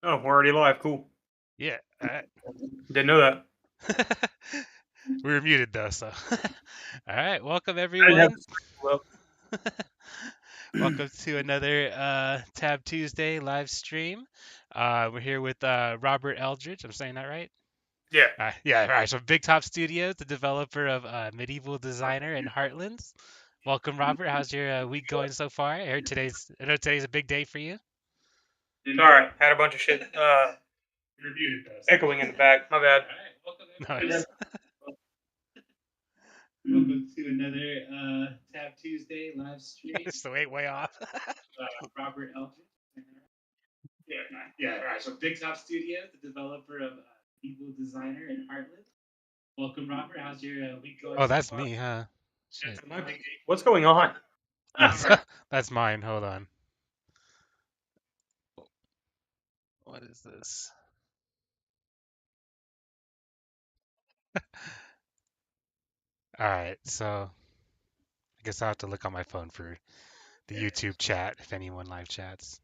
Oh, we're already live. Cool. Yeah. Didn't know that. We were muted though, so. All right, welcome I didn't have everyone. the screen pulled up. Welcome to another Tab Tuesday live stream. We're here with Robert Aldridge. I'm saying that right? Yeah. Yeah. All right. So Big Top Studios, the developer of Medieval Designer and Heartlands. Welcome, Robert. How's your week going so far? I know today's a big day for you. Sorry, had a bunch of shit echoing in the back. My bad. Nice. Welcome to another Tab Tuesday live stream. So way off. Robert Aldridge. Yeah. All right. So Big Top Studios, the developer of Medieval Designer and Heartlands. Welcome, Robert. How's your week going? Oh, that's me, huh? Shit. What's going on? That's mine. Hold on. What is this? All right. So I guess I'll have to look on my phone for the YouTube chat if anyone live chats.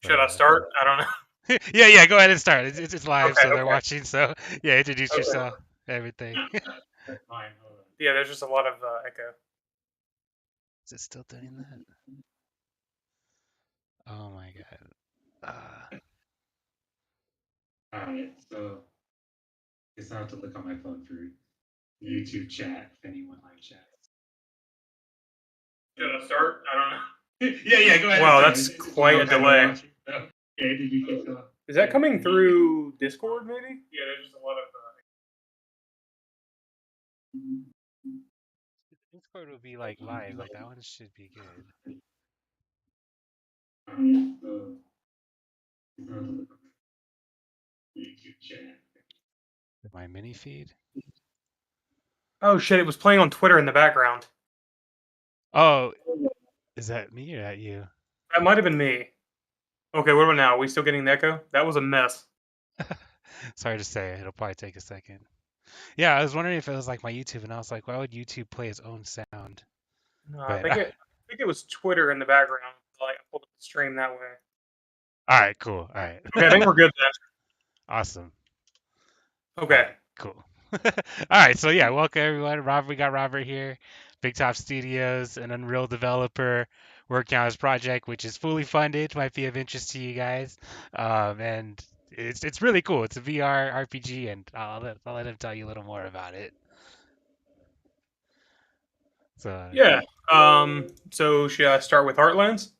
Should I start? I don't know. yeah. Go ahead and start. It's live, Okay, so they're watching. So yeah, introduce yourself, everything. Yeah, there's just a lot of echo. Is it still doing that? Oh my god. All right, so I guess I'll have to look on my phone for YouTube chat if anyone live chats. Should I start? I don't know. yeah. Go ahead. Wow, that's quite a delay. Yeah, Is that coming through Discord, maybe? Yeah, there's just a lot of. Discord will be like live. Like that one should be good. YouTube chat. My mini feed. Oh shit! It was playing on Twitter in the background. Oh, is that me or that you? That might have been me. Okay, what about now? Are we still getting the echo? That was a mess. Sorry to say, it'll probably take a second. Yeah, I was wondering if it was like my YouTube, and I was like, why would YouTube play its own sound? No, But, I think it was Twitter in the background. Like I pulled up the stream that way. All right, cool. All right. Okay, I think we're good then. Awesome. Okay. Right, cool. All right, so yeah, welcome everyone. We got Robert here, Big Top Studios, an Unreal developer working on this project, which is fully funded. Might be of interest to you guys, and it's really cool. It's a VR RPG, and I'll let him tell you a little more about it. So yeah. So should I start with Heartlands?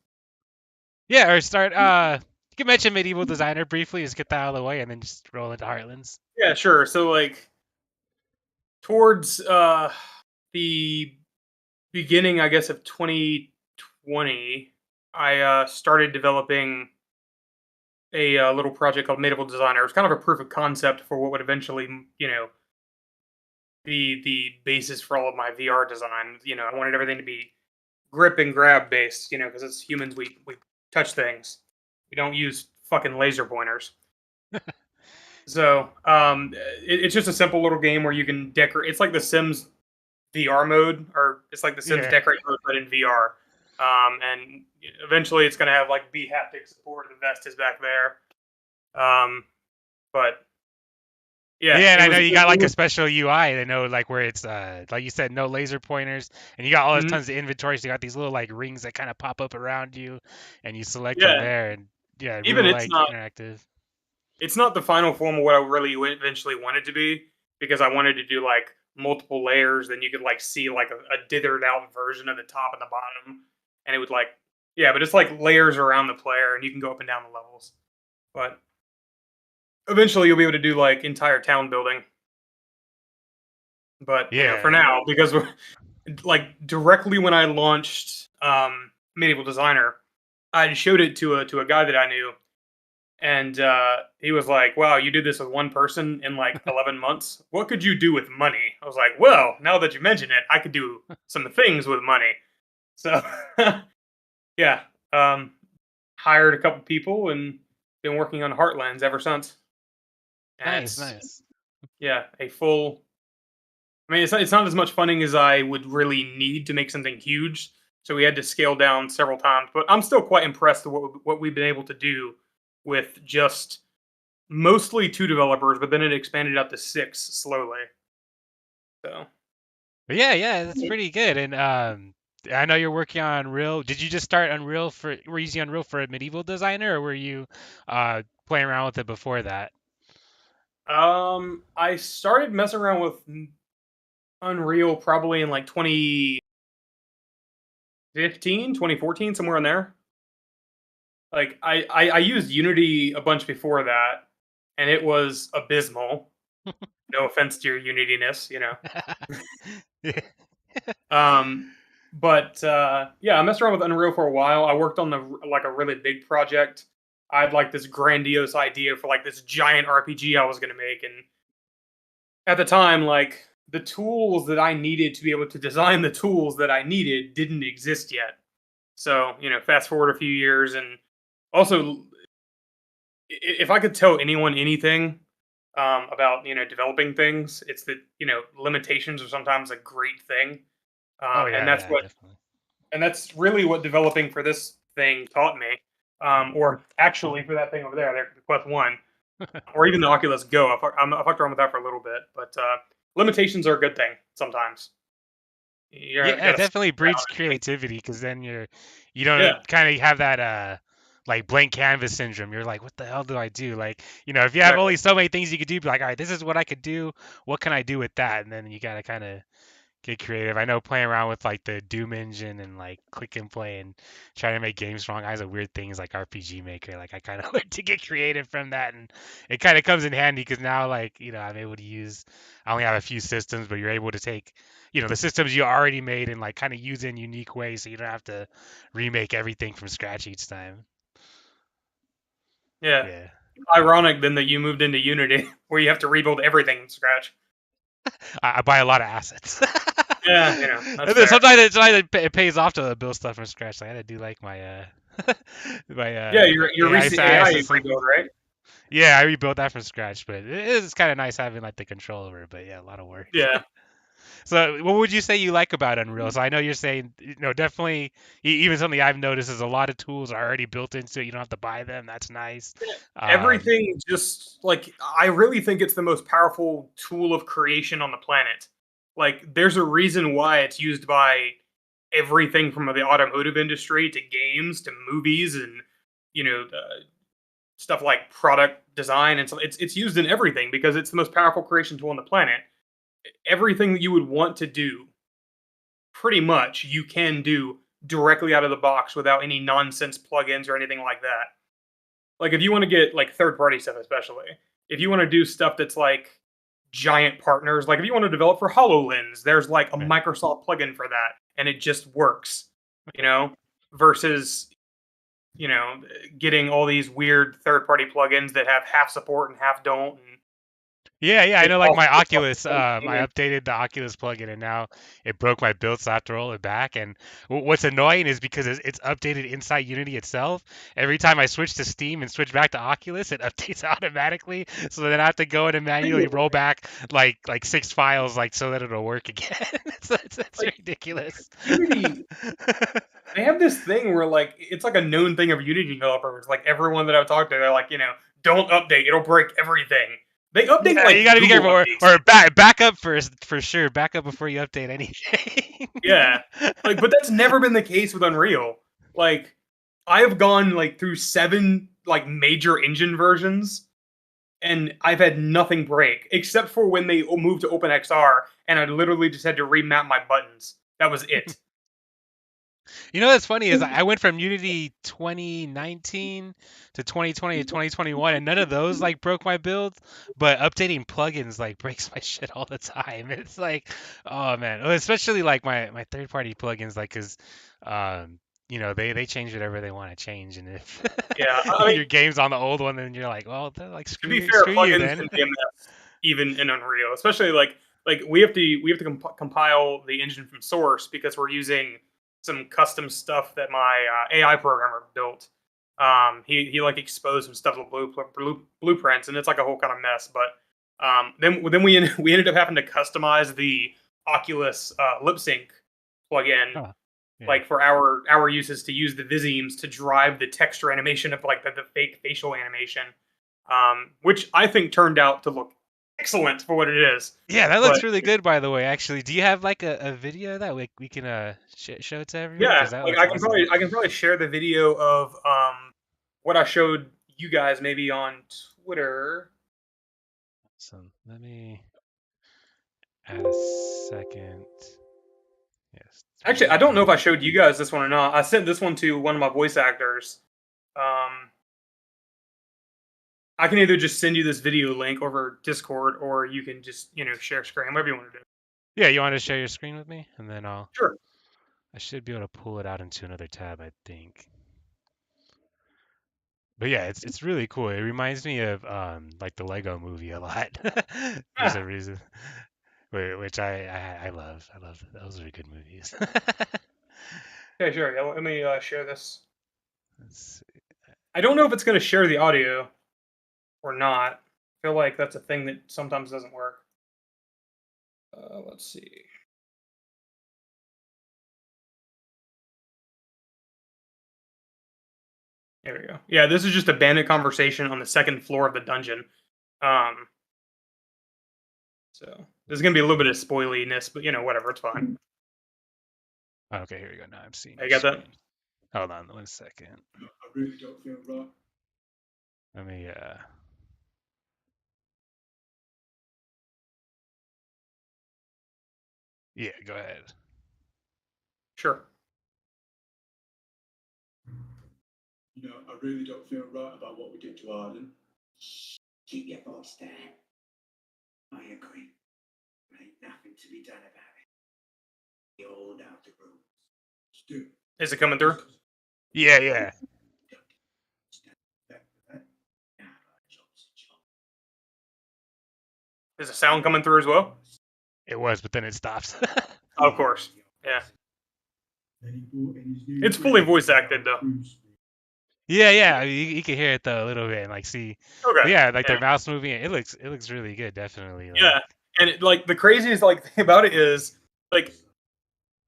Yeah, or start. You can mention Medieval Designer briefly, just get that out of the way, and then just roll into Heartlands. Yeah, sure. So like towards the beginning, I guess, of 2020, I started developing a little project called Medieval Designer. It was kind of a proof of concept for what would eventually, the basis for all of my VR design. I wanted everything to be grip and grab based, because as humans we touch things. We don't use fucking laser pointers. So it's just a simple little game where you can decorate. It's like the Sims VR mode, or it's like the Sims decorate mode, but in VR. And eventually it's going to have like B haptic support. The vest is back there. But yeah, and I know you got like a special UI. I know like where it's like you said, no laser pointers, and you got all these tons of inventory. So you got these little like rings that kind of pop up around you, and you select them there, and even real, it's like not interactive. It's not the final form of what I really eventually wanted to be, because I wanted to do like multiple layers. Then you could like see like a dithered out version of the top and the bottom, and it would like but it's like layers around the player, and you can go up and down the levels. But eventually, you'll be able to do like entire town building. But for now, because we're like directly when I launched Medieval Designer, I showed it to a guy that I knew. And he was like, wow, you did this with one person in like 11 months. What could you do with money? I was like, well, now that you mention it, I could do some things with money. So, yeah, hired a couple people and been working on Heartlands ever since. And Nice. Yeah, a full... I mean, it's not as much funding as I would really need to make something huge. So we had to scale down several times. But I'm still quite impressed with what we've been able to do with just mostly 2 developers, but then it expanded up to 6 slowly. So, But yeah, that's pretty good. And I know you're working on Unreal. Did you just start Unreal were you using Unreal for a Medieval Designer, or were you playing around with it before that? I started messing around with Unreal probably in like 2015, 2014, somewhere in there. Like I used Unity a bunch before that, and it was abysmal. No offense to your Unity-ness, you know. Yeah. Um, but yeah, I messed around with Unreal for a while. I worked on like a really big project. I had like this grandiose idea for like this giant RPG I was going to make, and at the time, like the tools that I needed to be able to design the tools that I needed didn't exist yet. So fast forward a few years, and also if I could tell anyone anything about developing things, it's that limitations are sometimes a great thing, Oh and yeah, that's yeah, what definitely. and that's really what developing for this thing taught me. Or actually, for that thing over there, the Quest One, or even the Oculus Go. I fucked around with that for a little bit, but limitations are a good thing sometimes. You Yeah, it got to definitely breeds creativity because then you yeah, don't kind of have that like blank canvas syndrome. You're like, what the hell do I do? Like, if you have exactly. only so many things you could do, be like, all right, this is what I could do. What can I do with that? And then you gotta kind of get creative. I know playing around with like the Doom engine and like click and play and trying to make games strong has a weird things like RPG Maker. Like I kind of went to get creative from that, and it kind of comes in handy because now like I'm able to use. I only have a few systems, but you're able to take the systems you already made and like kind of use it in unique ways, so you don't have to remake everything from scratch each time. Yeah. Yeah. Ironic then that you moved into Unity, where you have to rebuild everything from scratch. I buy a lot of assets. Yeah, that's And then fair. sometimes it pays off to build stuff from scratch. Like I had to do like my my Yeah, your recent AI AI system. rebuild, right? Yeah, I rebuilt that from scratch, but it is kind of nice having like the control over it. But yeah, a lot of work. Yeah. So, what would you say you like about Unreal? So, I know you're saying, definitely, even something I've noticed is a lot of tools are already built into it. You don't have to buy them. That's nice. Um, Everything just like I really think it's the most powerful tool of creation on the planet. Like there's a reason why it's used by everything from the automotive industry to games to movies and stuff like product design, and so it's used in everything because it's the most powerful creation tool on the planet. Everything that you would want to do, pretty much you can do directly out of the box without any nonsense plugins or anything like that. Like if you want to get like third party stuff, especially if you want to do stuff that's like giant partners, like if you want to develop for HoloLens, there's like a right. Microsoft plugin for that, and it just works. You know, versus you know getting all these weird third party plugins that have half support and half don't, and Yeah, I it know. Like costs my it costs Oculus, a ton of I money. updated the Oculus plugin, and now it broke my build, so I have to roll it back. And what's annoying is because it's updated inside Unity itself. Every time I switch to Steam and switch back to Oculus, it updates automatically. So then I have to go in and manually roll back like 6 files, like so that it'll work again. So it's Like ridiculous. Unity, they have this thing where like it's like a known thing of Unity developers. Like everyone that I've talked to, they're like, don't update, it'll break everything. They update Yeah, you like got to be Google careful, updates. or back up first for sure. Back up before you update anything. Yeah. Like, but that's never been the case with Unreal. Like, I have gone like through 7 like major engine versions, and I've had nothing break except for when they moved to OpenXR, and I literally just had to remap my buttons. That was it. You know what's funny is I went from Unity 2019 to 2020 to 2021, and none of those like broke my build, but updating plugins like breaks my shit all the time. It's like, oh man, well, especially like my third party plugins, like because they change whatever they want to change, and if Yeah. I mean, your game's on the old one, then you're like, well, they're like to be fair, screw you plugins then. can be a mess even in Unreal, especially like we have to compile the engine from source because we're using some custom stuff that my AI programmer built. He like exposed some stuff with blueprints, and it's like a whole kind of mess. But then we ended up having to customize the Oculus lip sync plugin, Huh. like for our uses to use the visemes to drive the texture animation of like the fake facial animation, which I think turned out to look excellent for what it is. Yeah, that But looks really good, by the way. Actually, do you have like a video that we can show to everyone? yeah, Because that like looks awesome. I can probably share the video of what I showed you guys maybe on Twitter. So let me add a second. Yes, Actually, I don't know if I 3D. showed you guys this one or not. I sent this one to one of my voice actors. Um, I can either just send you this video link over Discord, or you can just share screen, whatever you want to do. Yeah, you want to share your screen with me, and then Sure. I should be able to pull it out into another tab, I think. But yeah, it's really cool. It reminds me of like the Lego Movie a lot for some reason, which I love. I love those are good movies. Okay, sure. Yeah, let me share this. Let's see. I don't know if it's going to share the audio or not. I feel like that's a thing that sometimes doesn't work. Let's see. There we go. Yeah, this is just a bandit conversation on the second floor of the dungeon. Um, so there's going to be a little bit of spoiliness, but whatever, it's fine. Okay, here we go. Now I'm seeing I your got that. screen. Hold on 1 second. I really don't feel right. Let me yeah, go ahead. Sure. I really don't feel right about what we did to Arden. Keep your voice down. I agree. There ain't nothing to be done about it. The old out the rules. Is it coming through? Yeah. Is the sound coming through as well? It was, but then it stops. Of course. Yeah. It's fully voice acted though. Yeah. You can hear it though a little bit and like see. But Okay. yeah, like Yeah. their mouse moving. It looks really good. Definitely. Like, Yeah. And like the craziest thing about it is like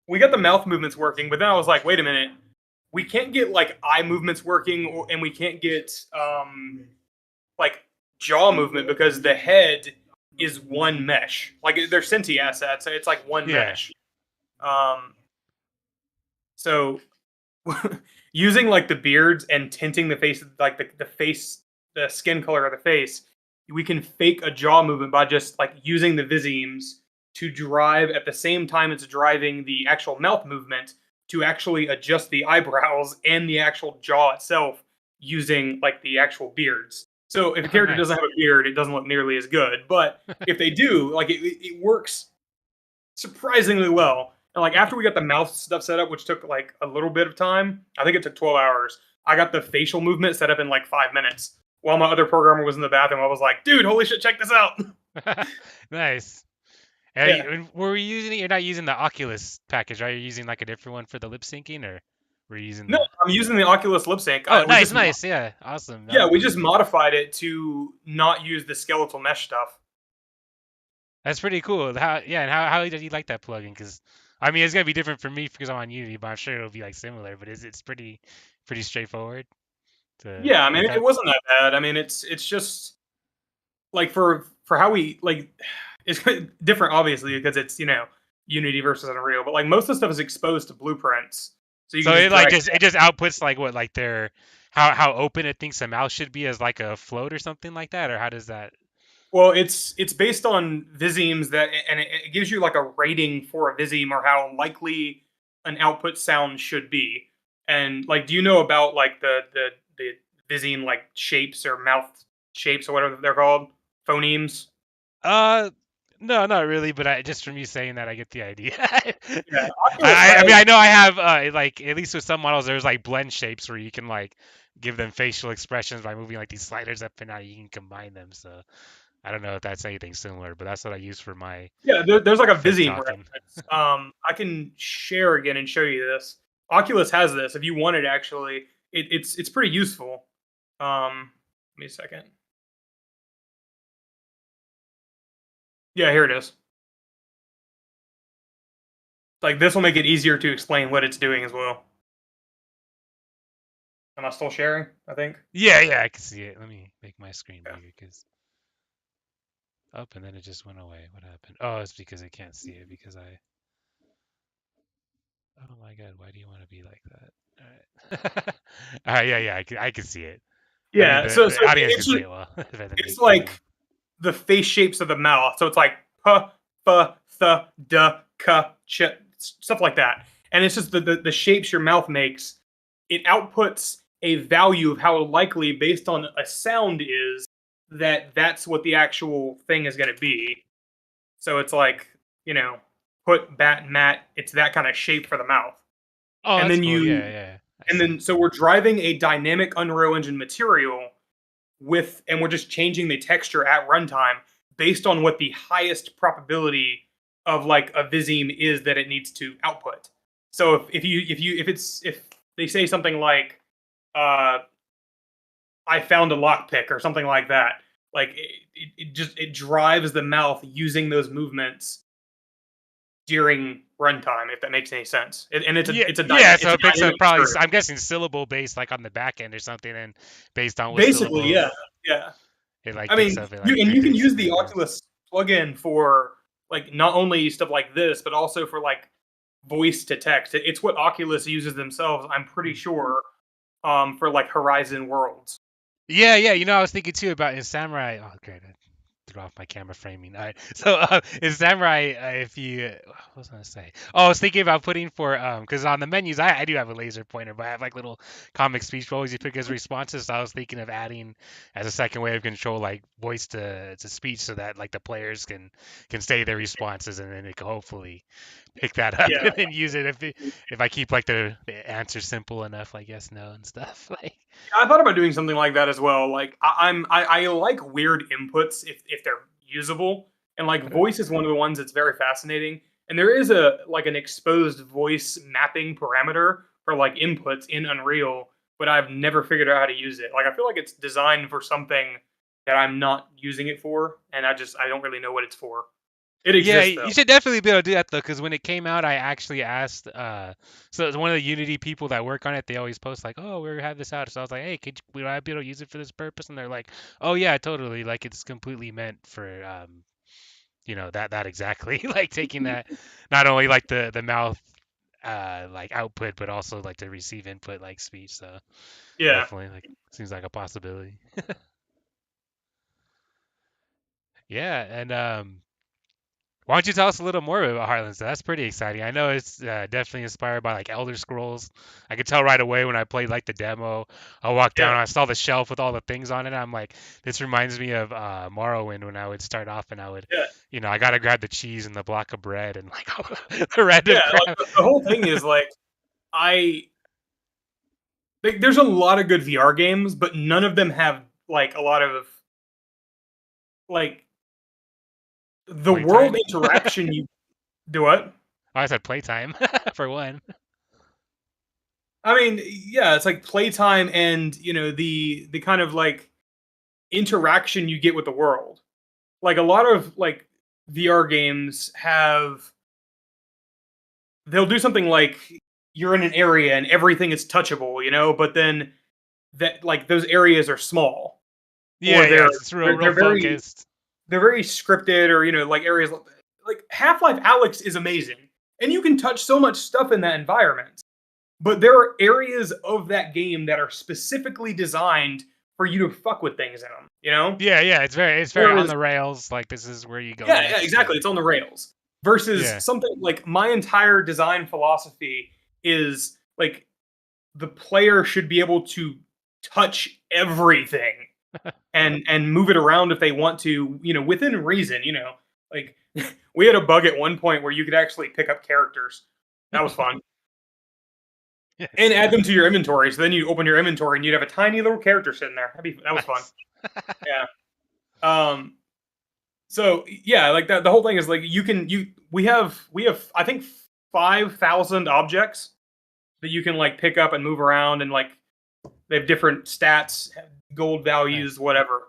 we got the mouth movements working, but then I was like, wait a minute, we can't get like eye movements working, and we can't get like jaw movement because the head is one mesh. Like they're Cinti assets, so it's like one yeah. mesh. So using like the beards and tinting the face, like the face, the skin color of the face, we can fake a jaw movement by just like using the visemes to drive at the same time it's driving the actual mouth movement to actually adjust the eyebrows and the actual jaw itself using like the actual beards. So if a Oh, character nice. doesn't have a beard, it doesn't look nearly as good. But if they do, like it works surprisingly well. And like after we got the mouth stuff set up, which took like a little bit of time, I think it took 12 hours. I got the facial movement set up in like 5 minutes. While my other programmer was in the bathroom, I was like, "Dude, holy shit, check this out!" Nice. Yeah. Were we using it? You're not using the Oculus package, right? You're using like a different one for the lip syncing, or were you using No, the? I'm using the Oculus lip sync. Oh, We nice. Yeah, awesome. yeah, we just modified it to not use the skeletal mesh stuff. That's pretty cool. How did you like that plugin? Because I mean, it's gonna be different for me because I'm on Unity, but I'm sure it'll be like similar. But it's pretty straightforward to Yeah, I mean, work it on. wasn't that bad. I mean, it's just like for how we like it's different obviously because it's Unity versus Unreal, but like most of the stuff is exposed to blueprints, so you So can just it like drag. just outputs like what like their how open it thinks a mouse should be as like a float or something like that, or how does that? Well, it's based on visemes and it gives you like a rating for a viseme or how likely an output sound should be. And like, do you know about like the viseme like shapes or mouth shapes or whatever they're called, phonemes? Uh, no, not really, but just from you saying that, I get the idea. Yeah, Oculus I has. mean, I know I have like at least with some models, there's like blend shapes where you can like give them facial expressions by moving like these sliders up and down. You can combine them. So I don't know if that's anything similar, but that's what I use for my Yeah, there's like a fake viseme talking. reference. I can share again and show you this. Oculus has this. If you want it, actually, it's pretty useful. Give me a second. Yeah, here it is. Like this will make it easier to explain what it's doing as well. Am I still sharing? I think. Yeah, I can see it. Let me make my screen Yeah. bigger because up and then it just went away. What happened? Oh, it's because I can't see it because I. Oh my God, why do you want to be like that? All right. All right, yeah, I can see it. I mean, Yeah. the audience can see it well. It's like the face shapes of the mouth. So it's like p, f, th, d, k, ch, stuff like that. And it's just the shapes your mouth makes. It outputs a value of how likely, based on a sound, is that that's what the actual thing is going to be. So it's like, put, bat, mat. It's that kind of shape for the mouth. Oh, And that's then cool. Yeah. I and see. then so we're driving a dynamic Unreal Engine material and we're just changing the texture at runtime based on what the highest probability of like a Vizime is that it needs to output. So if they say something like I found a lockpick or something like that, like it drives the mouth using those movements during runtime, if that makes any sense. And Yeah. So it's a it picks up dynamic probably. curve. I'm guessing syllable based, like on the back end or something, and based on what Basically, syllables yeah, yeah. it like I picks mean, up, it like you can triggers use the movements. Oculus plugin for like not only stuff like this, but also for like voice to text. It's what Oculus uses themselves, I'm pretty Hmm. sure, for like Horizon Worlds. Yeah. I was thinking too about in Samurai. Oh, great. I threw off my camera framing. All right. So in Samurai, if you, what was I gonna say? Oh, I was thinking about putting for because on the menus I do have a laser pointer, but I have like little comic speech bubbles you pick as responses. So I was thinking of adding as a second way of control, like voice to speech, so that like the players can say their responses, and then it can hopefully pick that up Yeah, and then use it if I keep like the answer simple enough, like yes, no, and stuff. Like I thought about doing something like that as well. Like I like weird inputs if they're usable, and like voice is one of the ones that's very fascinating. And there is a like an exposed voice mapping parameter for like inputs in Unreal, but I've never figured out how to use it. Like I feel like it's designed for something that I'm not using it for, and I don't really know what it's for. It yeah, exists you though. should definitely be able to do that though, because when it came out, I actually asked. So it's one of the Unity people that work on it. They always post like, "Oh, we have this out." So I was like, "Hey, would I be able to use it for this purpose?" And they're like, "Oh yeah, totally. Like it's completely meant for that exactly. Like taking that, not only like the mouth like output, but also like to receive input like speech. So Yeah. definitely like seems like a possibility. Yeah, and why don't you tell us a little more about Heartlands? That's pretty exciting. I know it's definitely inspired by like Elder Scrolls. I could tell right away when I played like the demo. I walked down, Yeah. I saw the shelf with all the things on it. I'm like, this reminds me of Morrowind when I would start off and I would, Yeah. I gotta grab the cheese and the block of bread and like the random Yeah. Like crap. the whole thing is like I there's a lot of good VR games, but none of them have like a lot of like the world Playtime. interaction you do what? I said playtime for one. I mean, yeah, it's like playtime and the kind of like interaction you get with the world. Like a lot of like VR games they'll do something like you're in an area and everything is touchable, but then that like those areas are small Yeah, or yeah, it's real they're very focused. scripted or like areas like Half-Life Alex is amazing. And you can touch so much stuff in that environment. But there are areas of that game that are specifically designed for you to fuck with things in them. Yeah, it's very on Whereas the rails. Like this is where you go yeah, next, exactly. and It's on the rails. Versus yeah. something like my entire design philosophy is like the player should be able to touch everything and move it around if they want to, within reason. Like we had a bug at one point where you could actually pick up characters. That was fun. And Yes. add them to your inventory. So then you open your inventory and you'd have a tiny little character sitting there. That was fun. Nice. Yeah. So yeah, like that the whole thing is like we have I think 5,000 objects that you can like pick up and move around, and like they have different stats, gold Nice. values, whatever.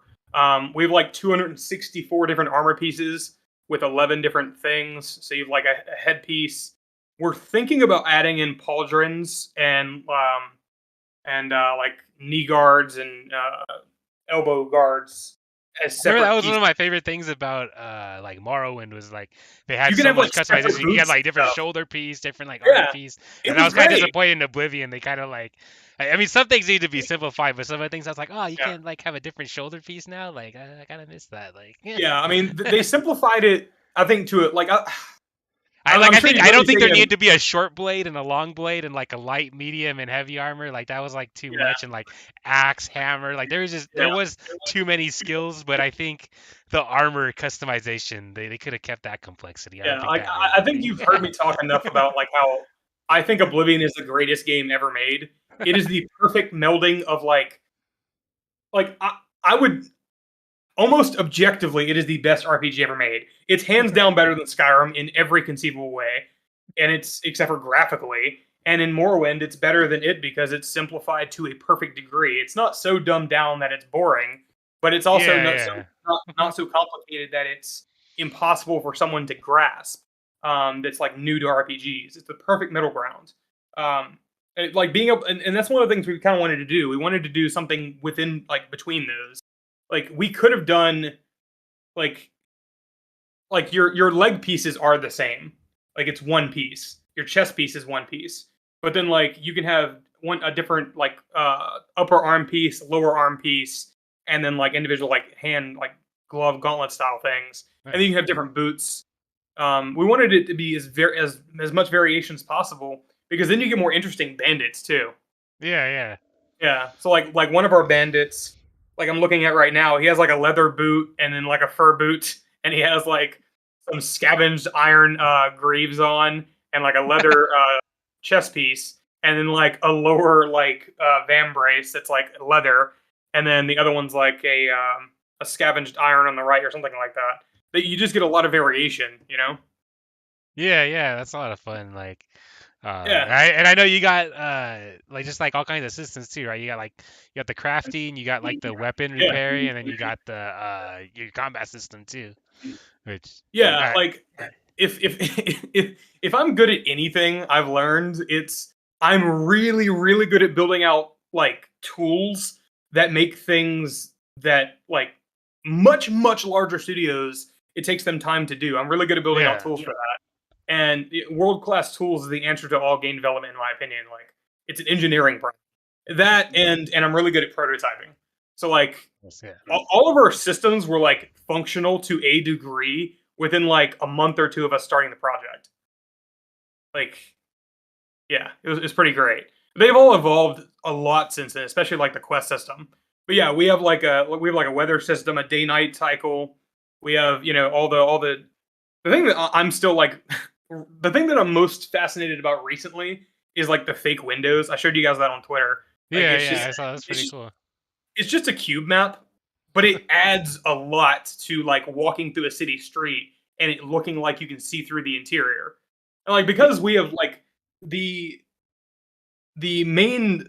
We have like 264 different armor pieces with 11 different things. So you have like a headpiece we're thinking about adding in pauldrons and like knee guards and elbow guards as Remember that separate was one pieces. of my favorite things about like Morrowind was like they had You can so have much like separate customization. You get boots like and different stuff. shoulder piece, different like arm Yeah, piece, it and I was was kind of great. disappointed in Oblivion. They kind of like, I mean, some things need to be simplified, but some of the things I was like, oh, you Yeah, can't like have a different shoulder piece now. Like I kind of miss that. Like, yeah. I mean, they simplified it. I think to it like I'm I sure think you've I don't already think there taken needed a to be a short blade and a long blade and like a light, medium, and heavy armor. Like that was like too yeah, much, and like axe, hammer. Like yeah, there was too many skills, but I think the armor customization they could have kept that complexity. I don't yeah. think Like that hurt I think you've anything. heard me talk enough about like how I think Oblivion is the greatest game ever made. It is the perfect melding of like I would almost objectively, it is the best RPG ever made. It's hands down better than Skyrim in every conceivable way, and it's except for graphically. And in Morrowind, it's better than it because it's simplified to a perfect degree. It's not so dumbed down that it's boring, but it's also Yeah, not so complicated that it's impossible for someone to grasp. That's like new to RPGs. It's the perfect middle ground. Like being able, and that's one of the things we kind of wanted to do. We wanted to do something within like between those. Like we could have done like your leg pieces are the same. Like it's one piece. Your chest piece is one piece. But then like you can have a different like upper arm piece, lower arm piece, and then like individual like hand like glove gauntlet style things. yeah, And then you can have different boots. We wanted it to be as much variation as possible because then you get more interesting bandits too. yeah. Yeah. So like one of our bandits, like I'm looking at right now, he has like a leather boot and then like a fur boot, and he has like some scavenged iron greaves on and like a leather chest piece, and then like a lower like vambrace that's like leather, and then the other one's like a scavenged iron on the right or something like that. That you just get a lot of variation, you know? Yeah. That's a lot of fun. Like, Yeah. I know you got like just like all kinds of systems too, right? You got the crafting, you got like the weapon Yeah. repairing, and then you got the your combat system too, which Yeah, uh, like if if I'm good at anything, I've learned I'm really good at building out like tools that make things that like much larger studios it takes them time to do. I'm really good at building out yeah. tools for that. And world class tools is the answer to all game development, in my opinion. Like it's an engineering problem. That and I'm really good at prototyping. So like Yeah. all of our systems were like functional to a degree within like a month or two of us starting the project. Like, yeah, it's pretty great. They've all evolved a lot since then, especially like the quest system. But yeah, we have like a weather system, a day night cycle. We have the thing that I'm still like the thing that I'm most fascinated about recently is like the fake windows. I showed you guys that on Twitter. Like Yeah, I saw that's pretty cool. it's just a cube map, but it adds a lot to like walking through a city street and it looking like you can see through the interior. And like Y- because we have like the the main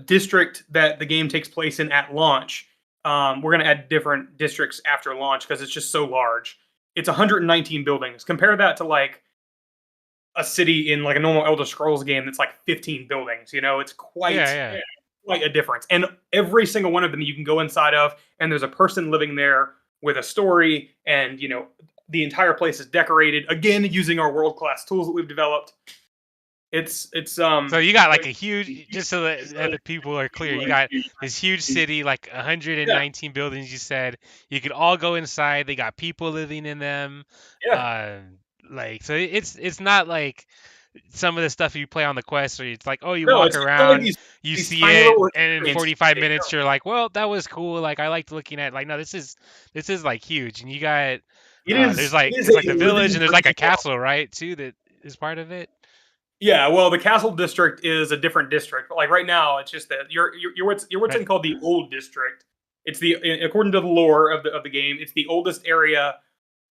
district that the game takes place in at launch, we're gonna add different districts after launch because it's just so large. It's 119 buildings. Compare that to like a city in like a normal Elder Scrolls game that's like 15 buildings. You know, it's Yeah. quite a difference. And every single one of them you can go inside of, and there's a person living there with a story, and you know the entire place is decorated again using our world class tools that we've developed. It's So you got like a huge, just so that the people are clear, you got this huge city, like yeah 119 buildings. You said you could all go inside. They got people living in them. yeah Uh, like so, it's not like some of the stuff you play on the quest where it's like, oh, you no walk it's not like around, you these see tiny it, little and in experiences 45 you take. minutes you're like, well, that was cool. Like I liked looking at. Like no, this is like huge, and you got there's It like is it's like the a village, living and there's like a breathing world. castle, right, too, that is part of it. Yeah, well, the Castle District is a different district. But like right now, it's just that you're what's Right. in called the Old District. It's the according to the lore of the game, it's the oldest area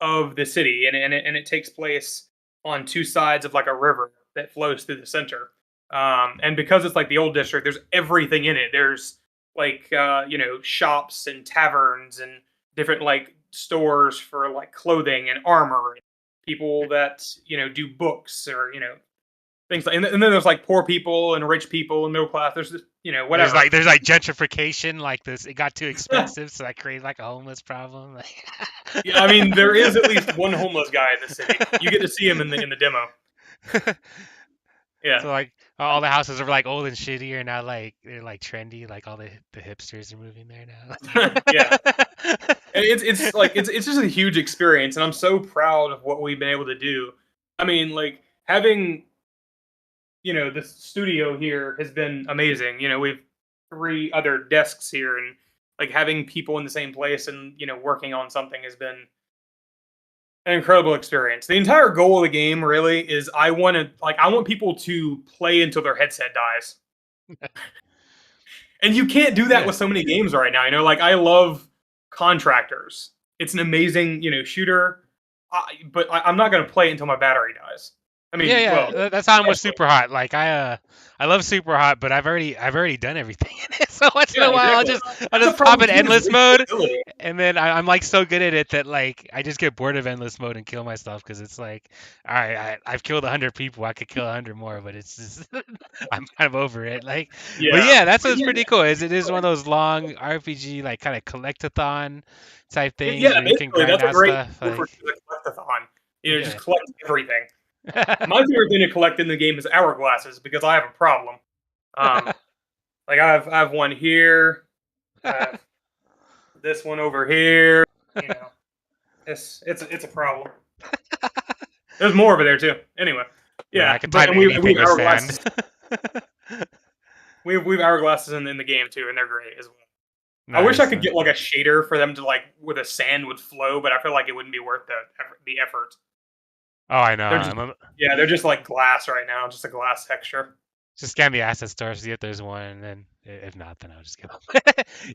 of the city, and it takes place on two sides of like a river that flows through the center. And because it's like the Old District, there's everything in it. There's like shops and taverns and different like stores for like clothing and armor. And people that do books or things like, and then there's like poor people and rich people and middle class. There's just, There's whatever. like gentrification, like this. It got too expensive, so that created like a homeless problem. Yeah, I mean, there is at least one homeless guy in the city. You get to see him in the demo. Yeah. So like all the houses are like old and shitty, or now like they're like trendy. Like all the hipsters are moving there Yeah. now. And it's like it's just a huge experience, and I'm so proud of what we've been able to do. I mean, like having this studio here has been amazing. We've 3 other desks here, and like having people in the same place and working on something has been an incredible experience. The entire goal of the game really is I want people to play until their headset dies. And you can't do that Yeah. with so many games right now. Like I love Contractors. It's an amazing, shooter. I'm not going to play it until my battery dies. I mean, well, That's how I'm with Super Hot. Like I love Super Hot, but I've already done everything in it. So once in yeah, a while, exactly. I'll That's the just pop problem in too, is endless mode, replayability. and then I'm like so good at it that like I just get bored of endless mode and kill myself because it's like, all right, I've killed 100 people, I could kill 100 more, but it's just I'm kind of over it. Like, but Yeah, yeah, that's but what's yeah, pretty cool. It is one of those long RPG like kind of collectathon type yeah. things where you can Basically, grind that's a out great stuff. tool for Like, the collectathon. Just yeah. collect everything. My favorite thing to collect in the game is hourglasses because I have a problem. Like I have one here. I have this one over here. You know, it's a problem. There's more over there too. Anyway, Man, yeah, I could but type and we anything have with sand. hourglasses. We have hourglasses in the game too, and they're great as well. I wish I Nice. could get like a shader for them to like where the sand would flow, but I feel like it wouldn't be worth the effort. Oh, I They're just know. yeah, they're just like glass right now, just a glass texture. Just scan the asset store, see if there's one, and then if not, then I'll just give up.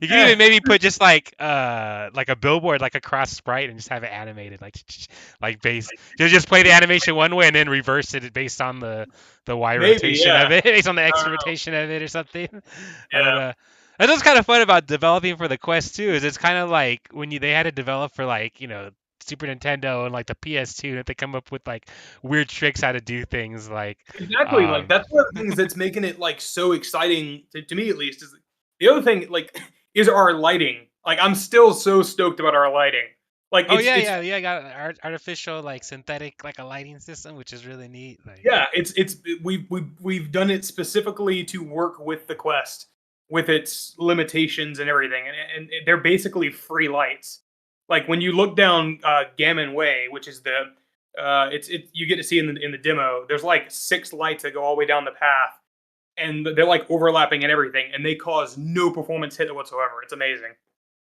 You can Eh, even maybe put just like a billboard like across Sprite and just have it animated like base. Just play the animation one way and then reverse it based on the Y maybe rotation yeah. of it, based on the I X don't know. rotation of it or something. I don't Yeah, know. That's what's kind of fun about developing for the Quest 2 is it's kind of like when they had to develop for like Super Nintendo and like the PS2 that they come up with like weird tricks how to do things like exactly. Like um that's one of the things that's making it like so exciting to me at least. Is the other thing like is our lighting. Like I'm still so stoked about our lighting. Like Oh it's yeah. Got artificial like synthetic like a lighting system, which is really neat. Like, yeah, we've done it specifically to work with the Quest, with its limitations and everything, and they're basically free lights. Like when you look down Gammon Way, which is the you get to see in the demo. There's like 6 lights that go all the way down the path, and they're like overlapping and everything, and they cause no performance hit whatsoever. It's amazing.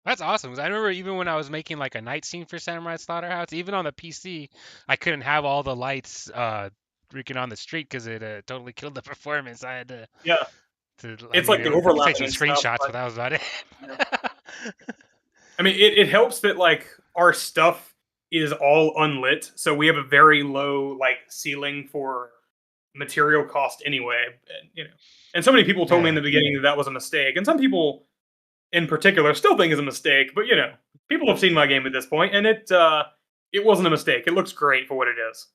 that's awesome. 'Cause I remember even when I was making like a night scene for Samurai Slaughterhouse, even on the PC, I couldn't have all the lights freaking on the street because it totally killed the performance. I had Yeah, to I it's mean, like the I could take overlapping some and stuff, screenshots, but but that was about it. yeah. I mean, it helps that like our stuff is all unlit, so we have a very low like ceiling for material cost anyway. And so many people told me in Yeah. the beginning that that was a mistake, and some people in particular still think is a mistake. But people have seen my game at this point, and it wasn't a mistake. It looks great for what it is.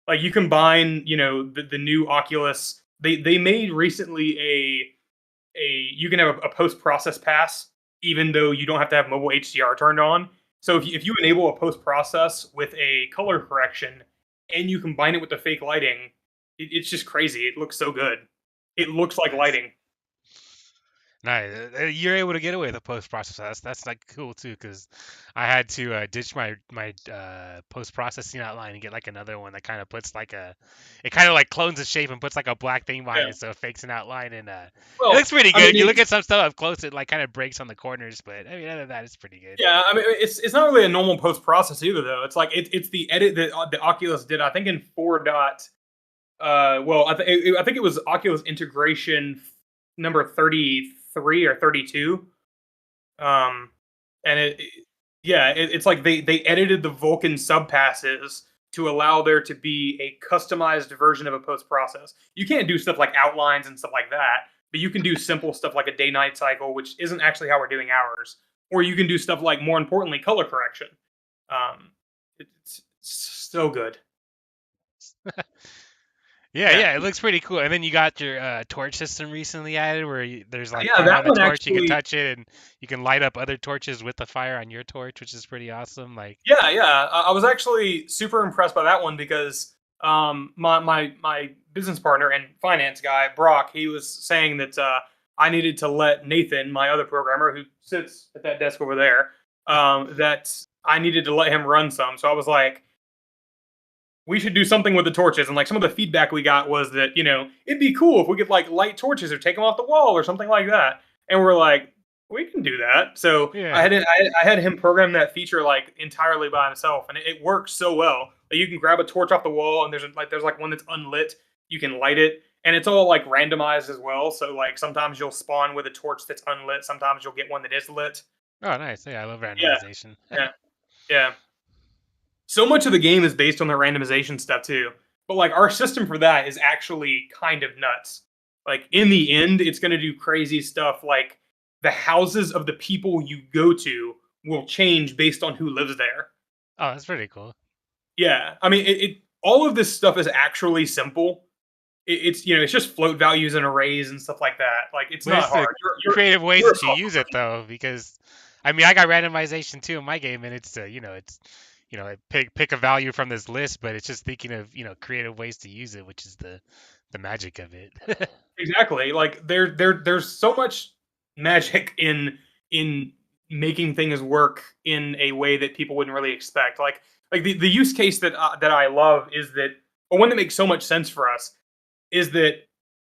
Like you combine, the new Oculus. They made recently a you can have a post process pass even though you don't have to have mobile HDR turned on. So if you enable a post process with a color correction and you combine it with the fake lighting, it's just crazy. It looks so good. It looks like Nice. lighting. Nice. You're able to get away with the post processor. That's like cool too, because I had to ditch my post processing outline and get like another one that kind of puts like it kind of like clones the shape and puts like a black thing behind Yeah. it, so it fakes an outline and it Well, looks pretty I mean, good. You look at some stuff up close, it like kind of breaks on the corners, but I mean other than that, it's pretty good. yeah. I mean, it's not really a normal post process either, though. It's like it's the edit that the Oculus did. I think in 4 dot. Well, I think it was Oculus integration number 33 or 32. Um, and yeah, it's like they edited the Vulkan subpasses to allow there to be a customized version of a post process. You can't do stuff like outlines and stuff like that, but you can do simple stuff like a day night cycle, which isn't actually how we're doing ours. Or you can do stuff like, more importantly, color correction. It's so good. Yeah, Yeah, yeah, it looks pretty cool. And then you got your torch system recently added, where there's like yeah, fire that on a one torch. You can actually. touch it, and you can light up other torches with the fire on your torch, which is pretty awesome. Like, Yeah, yeah. I was actually super impressed by that one because my business partner and finance guy Brock, he was saying that I needed to let Nathan, my other programmer who sits at that desk over there, that I needed to let him run some. So I was like, we should do something with the torches. And like some of the feedback we got was that, it'd be cool if we could like light torches or take them off the wall or something like that. And we're like, we can do that. So yeah. I had him program that feature like entirely by himself, and it works so well. Like, you can grab a torch off the wall, and there's like one that's unlit. You can light it, and it's all like randomized as well. So like sometimes you'll spawn with a torch that's unlit. Sometimes you'll get one that is lit. Oh, nice. Yeah, I love Yeah, randomization. yeah, yeah. So much of the game is based on the randomization stuff too. But like our system for that is actually kind of nuts. Like in the end, it's going to do crazy stuff. Like the houses of the people you go to will change based on who lives there. Oh, that's pretty cool. Yeah, I mean, it all of this stuff is actually simple. It's just float values and arrays and stuff like that. Like it's But not it's the hard. creative ways You're a that you software use it though, because I mean, I got randomization too in my game, and it's pick a value from this list, but it's just thinking of creative ways to use it, which is the magic of it. Exactly. Like there's so much magic in making things work in a way that people wouldn't really expect. Like the use case that I love is that, or one that makes so much sense for us, is that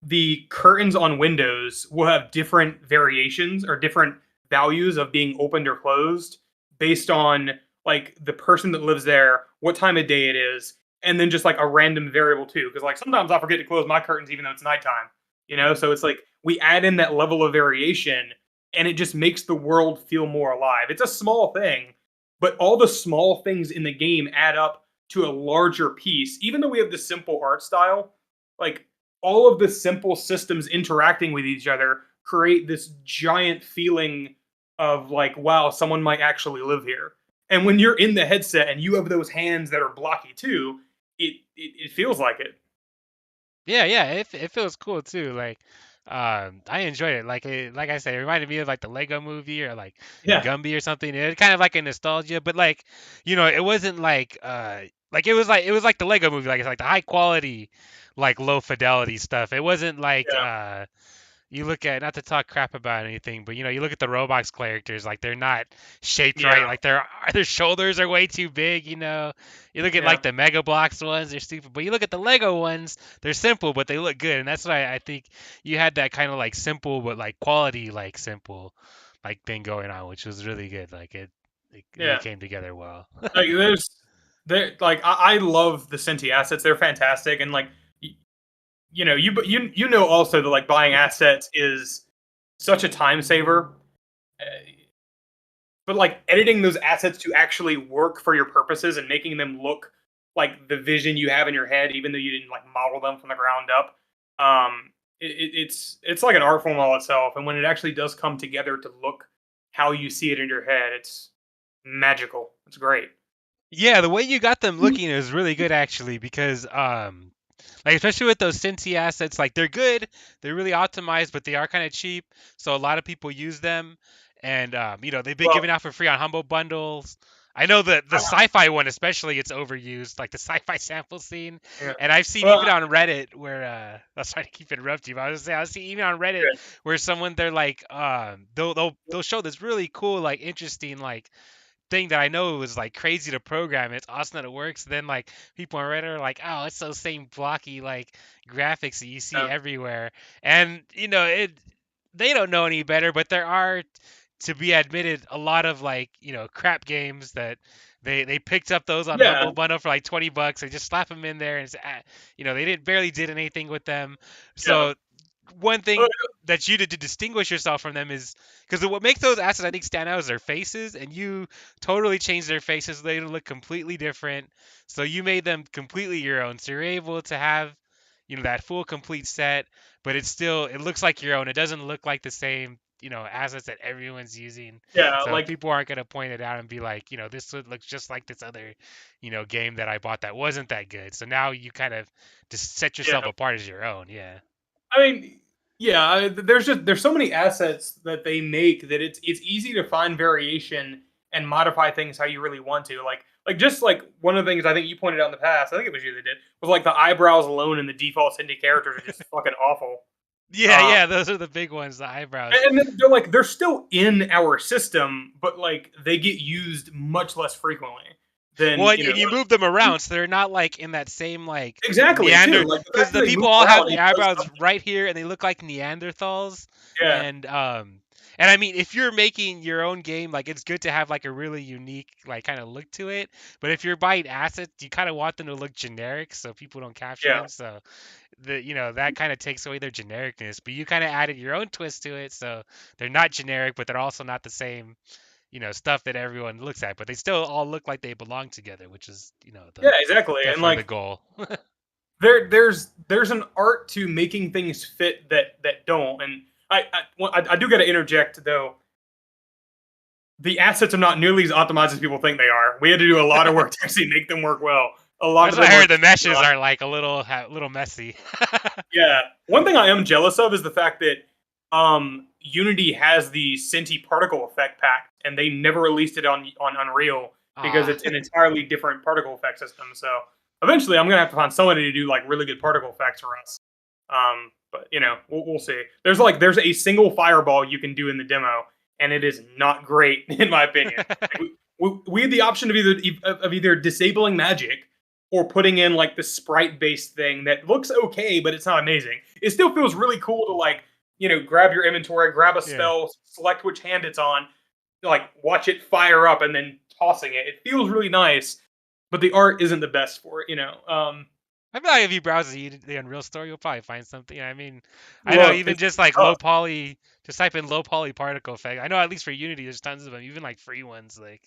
the curtains on windows will have different variations or different values of being opened or closed based on like the person that lives there, what time of day it is, and then just like a random variable too. Because like sometimes I forget to close my curtains even though it's nighttime. So it's like we add in that level of variation, and it just makes the world feel more alive. It's a small thing, but all the small things in the game add up to a larger piece. Even though we have this simple art style, like all of the simple systems interacting with each other create this giant feeling of like, wow, someone might actually live here. And when you're in the headset and you have those hands that are blocky too, it feels like it. Yeah, yeah, it feels cool too. Like, I enjoyed it. Like I said, it reminded me of like the Lego Movie or like Yeah, Gumby or something. It kind of like a nostalgia, but like, it wasn't like it was like the Lego Movie. Like it's like the high quality, like low fidelity stuff. It wasn't like yeah, you look at, not to talk crap about anything, but you look at the Roblox characters, like they're not shaped yeah, right. Like their shoulders are way too big. You look at yeah, like the Mega Bloks ones, they're stupid. But you look at the Lego ones, they're simple, but they look good. And that's why I think you had that kind of like simple but like quality like simple like thing going on, which was really good. Like it really yeah. came together well. Like like I love the Cinti assets. They're fantastic, and like you know also that like buying assets is such a time saver. Uh, but like editing those assets to actually work for your purposes and making them look like the vision you have in your head, even though you didn't like model them from the ground up. It's like an art form all itself, and when it actually does come together to look how you see it in your head, it's magical. It's great. Yeah, the way you got them looking is really good actually, because like especially with those Cincy assets, like they're good, they're really optimized, but they are kind of cheap, so a lot of people use them, and they've been Well, giving out for free on Humble Bundles. I know the sci-fi one especially, it's overused, like the sci-fi sample scene, yeah. and I've seen Well, even on Reddit where I'm sorry to keep interrupting you, but I was saying I've seen even on Reddit good. where someone they're like they'll show this really cool like interesting like thing that I know was like crazy to program. It's awesome that it works. Then like people on Reddit are like, oh, it's those same blocky like graphics that you see Yeah. everywhere. And they don't know any better, but there are, to be admitted, a lot of like crap games that they picked up those on Yeah. Humble Bundle for like $20. They just slap them in there, and they didn't barely did anything with them. Yeah. So one Uh, thing that you did to distinguish yourself from them is because what makes those assets I think stand out is their faces, and you totally changed their faces. They look completely different. So you made them completely your own. So you're able to have that full complete set, but it looks like your own. It doesn't look like the same assets that everyone's using. Yeah, So like people aren't gonna point it out and be like, this looks just like this other, game that I bought that wasn't that good. So now you kind of just set yeah. yourself apart as your own. Yeah. I mean, yeah. There's so many assets that they make that it's easy to find variation and modify things how you really want to. Like just like one of the things I think you pointed out in the past, I think it was you that did, was like the eyebrows alone and the default Cindy characters are just fucking awful. Yeah, Uh, yeah, those are the big ones, the eyebrows. and then they're still in our system, but like they get used much less frequently Well, than and you move them around, so they're not like in that same like exactly too. Neander, Like the because fact that the they people move all have around, the it does eyebrows something. right here, and they look like Neanderthals. Yeah, And I mean, if you're making your own game, like it's good to have like a really unique like kind of look to it. But if you're buying assets, you kind of want them to look generic, so people don't capture yeah. them. So that kind of takes away their genericness. But you kind of added your own twist to it, so they're not generic, but they're also not the same stuff that everyone looks at, but they still all look like they belong together, which is, Yeah, the exactly. And definitely the like goal. there's an art to making things fit that don't. And I do got to interject though. The assets are not nearly as optimized as people think they are. We had to do a lot of work to actually make them work well. A lot That's of what them I are heard. The meshes not. are like a little messy. Yeah. One thing I am jealous of is the fact that Unity has the Cinti particle effect pack, and they never released it on Unreal because Ah, it's an entirely different particle effect system. So eventually, I'm gonna have to find somebody to do like really good particle effects for us. But we'll see. There's a single fireball you can do in the demo, and it is not great in my opinion. Like, we had the option of either disabling magic or putting in like the sprite based thing that looks okay, but it's not amazing. It still feels really cool to like grab your inventory, grab a yeah. spell, select which hand it's on, like watch it fire up, and then tossing it. It feels really nice, but the art isn't the best for it. I feel like if you browse the Unreal Store, you'll probably find something. I mean, I know Look, even just like low poly, just type in low poly particle effect. I know at least for Unity, there's tons of them, even like free ones. Like,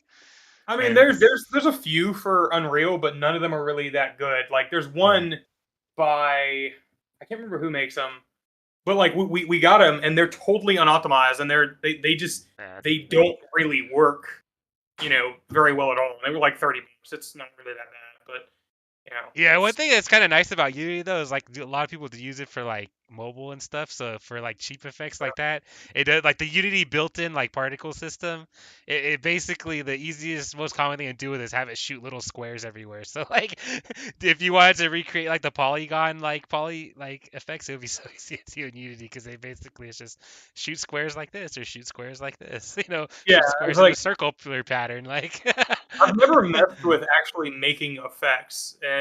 I mean, and there's a few for Unreal, but none of them are really that good. Like there's yeah, one by I can't remember who makes them, but like we got them and they're totally unoptimized and they just yeah. they don't really work, very well at all. They were like $30. It's not really that bad, but Yeah, one it's thing that's kind of nice about Unity though is like a lot of people use it for like mobile and stuff. So for like cheap effects like that, it does like the Unity built-in like particle system. It basically the easiest, most common thing to do with is have it shoot little squares everywhere. So like if you wanted to recreate like the polygon like poly like effects, it would be so easy to do in Unity because they basically it's just shoot squares like this or shoot squares like this. yeah. Shoot It's squares in a like circular pattern like. I've never messed with actually making effects, and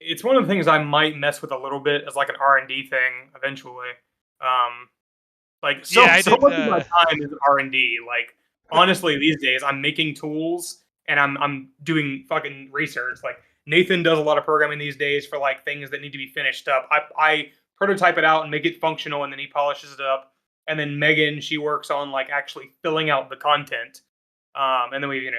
it's one of the things I might mess with a little bit as like an R&D thing eventually. Um, like Yeah, so I so did. much of my time is R&D. Like honestly, these days I'm making tools and I'm doing fucking research. Like Nathan does a lot of programming these days for like things that need to be finished up. I prototype it out and make it functional, and then he polishes it up. And then Megan, she works on like actually filling out the content. And then we,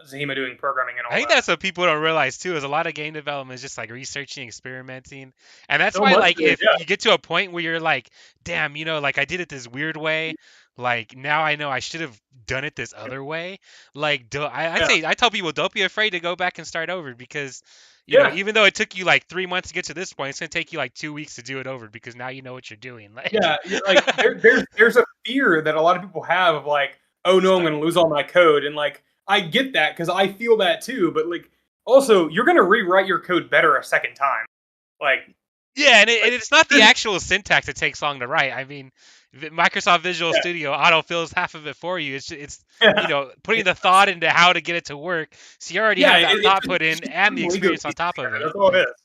Zahima doing programming and I all think that. that's what people don't realize too. Is a lot of game development is just like researching, experimenting, and that's So why much like of it, if yeah, you get to a point where you're like, damn, like I did it this weird way, like now I know I should have done it this other way. Like, I yeah, say I tell people don't be afraid to go back and start over because. yeah. Even though it took you like 3 months to get to this point, it's gonna take you like 2 weeks to do it over because now you know what you're doing. Like, Yeah, like there's a fear that a lot of people have of like, oh no, I'm start. going to lose all my code, and like I get that because I feel that too. But like also, you're going to rewrite your code better a second time. Like, Yeah, and, like it's not the actual syntax that takes long to write. I mean, Microsoft Visual yeah, Studio autofills half of it for you. It's yeah, putting it, the thought into how to get it to work. So you already yeah. have that thought put It's in just and the putting Lego experience on pieces top of together. it. That's all it is. It's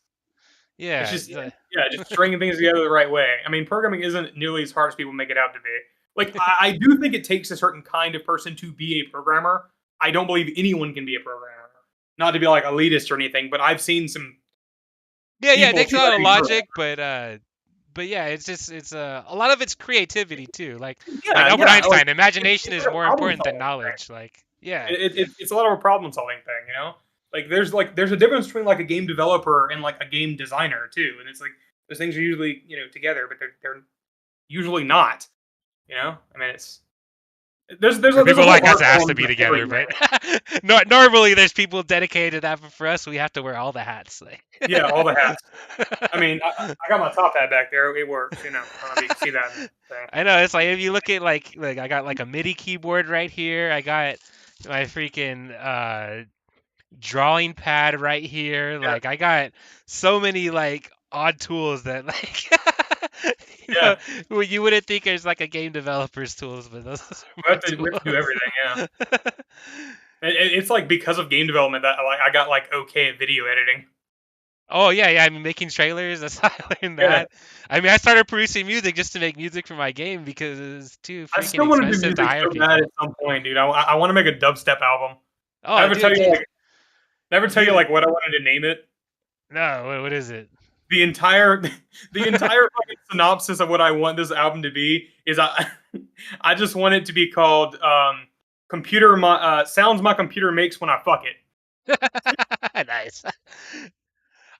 Yeah, just yeah, just stringing things together the right way. I mean, programming isn't nearly as hard as people make it out to be. Like, I do think it takes a certain kind of person to be a programmer. I don't believe anyone can be a programmer. Not to be like elitist or anything, but I've seen some yeah. It people takes a too. lot of logic, but yeah, it's just it's a lot of it's creativity too. Like Yeah, Albert yeah. Like Einstein, imagination it's is like a more problem important than solving thing. knowledge. Like, yeah. It's a lot of a problem solving thing. Like there's a difference between like a game developer and like a game designer too, and it's like those things are usually together, but they're usually not. You know, I mean, there's For a people whole like us, art it has to form be to together. everything. But normally, there's people dedicated to that. But for us, we have to wear all the hats. Like. Yeah, all the hats. I mean, I got my top hat back there. It works. You know, I don't know if you can see that in the thing. I know it's like if you look at like I got like a MIDI keyboard right here. I got my freaking drawing pad right here. Yeah, Like I got so many like odd tools that like yeah. well, you wouldn't think there's like a game developer's tools, but those are my We have to do everything. Yeah, tools. it's like because of game development that like I got like okay at video editing. Oh yeah, yeah. I mean, making trailers. That's how I learned Yeah, that. I mean, I started producing music just to make music for my game because it was too I freaking still want to do expensive to music hire so bad at people. some point, dude. I want to make a dubstep album. Oh, Never dude, tell you dude, like never tell you you like what I wanted to name it. no. What is it? The entire the entire fucking synopsis of what I want this album to be is I just want it to be called computer sounds my computer makes when I fuck it. Nice.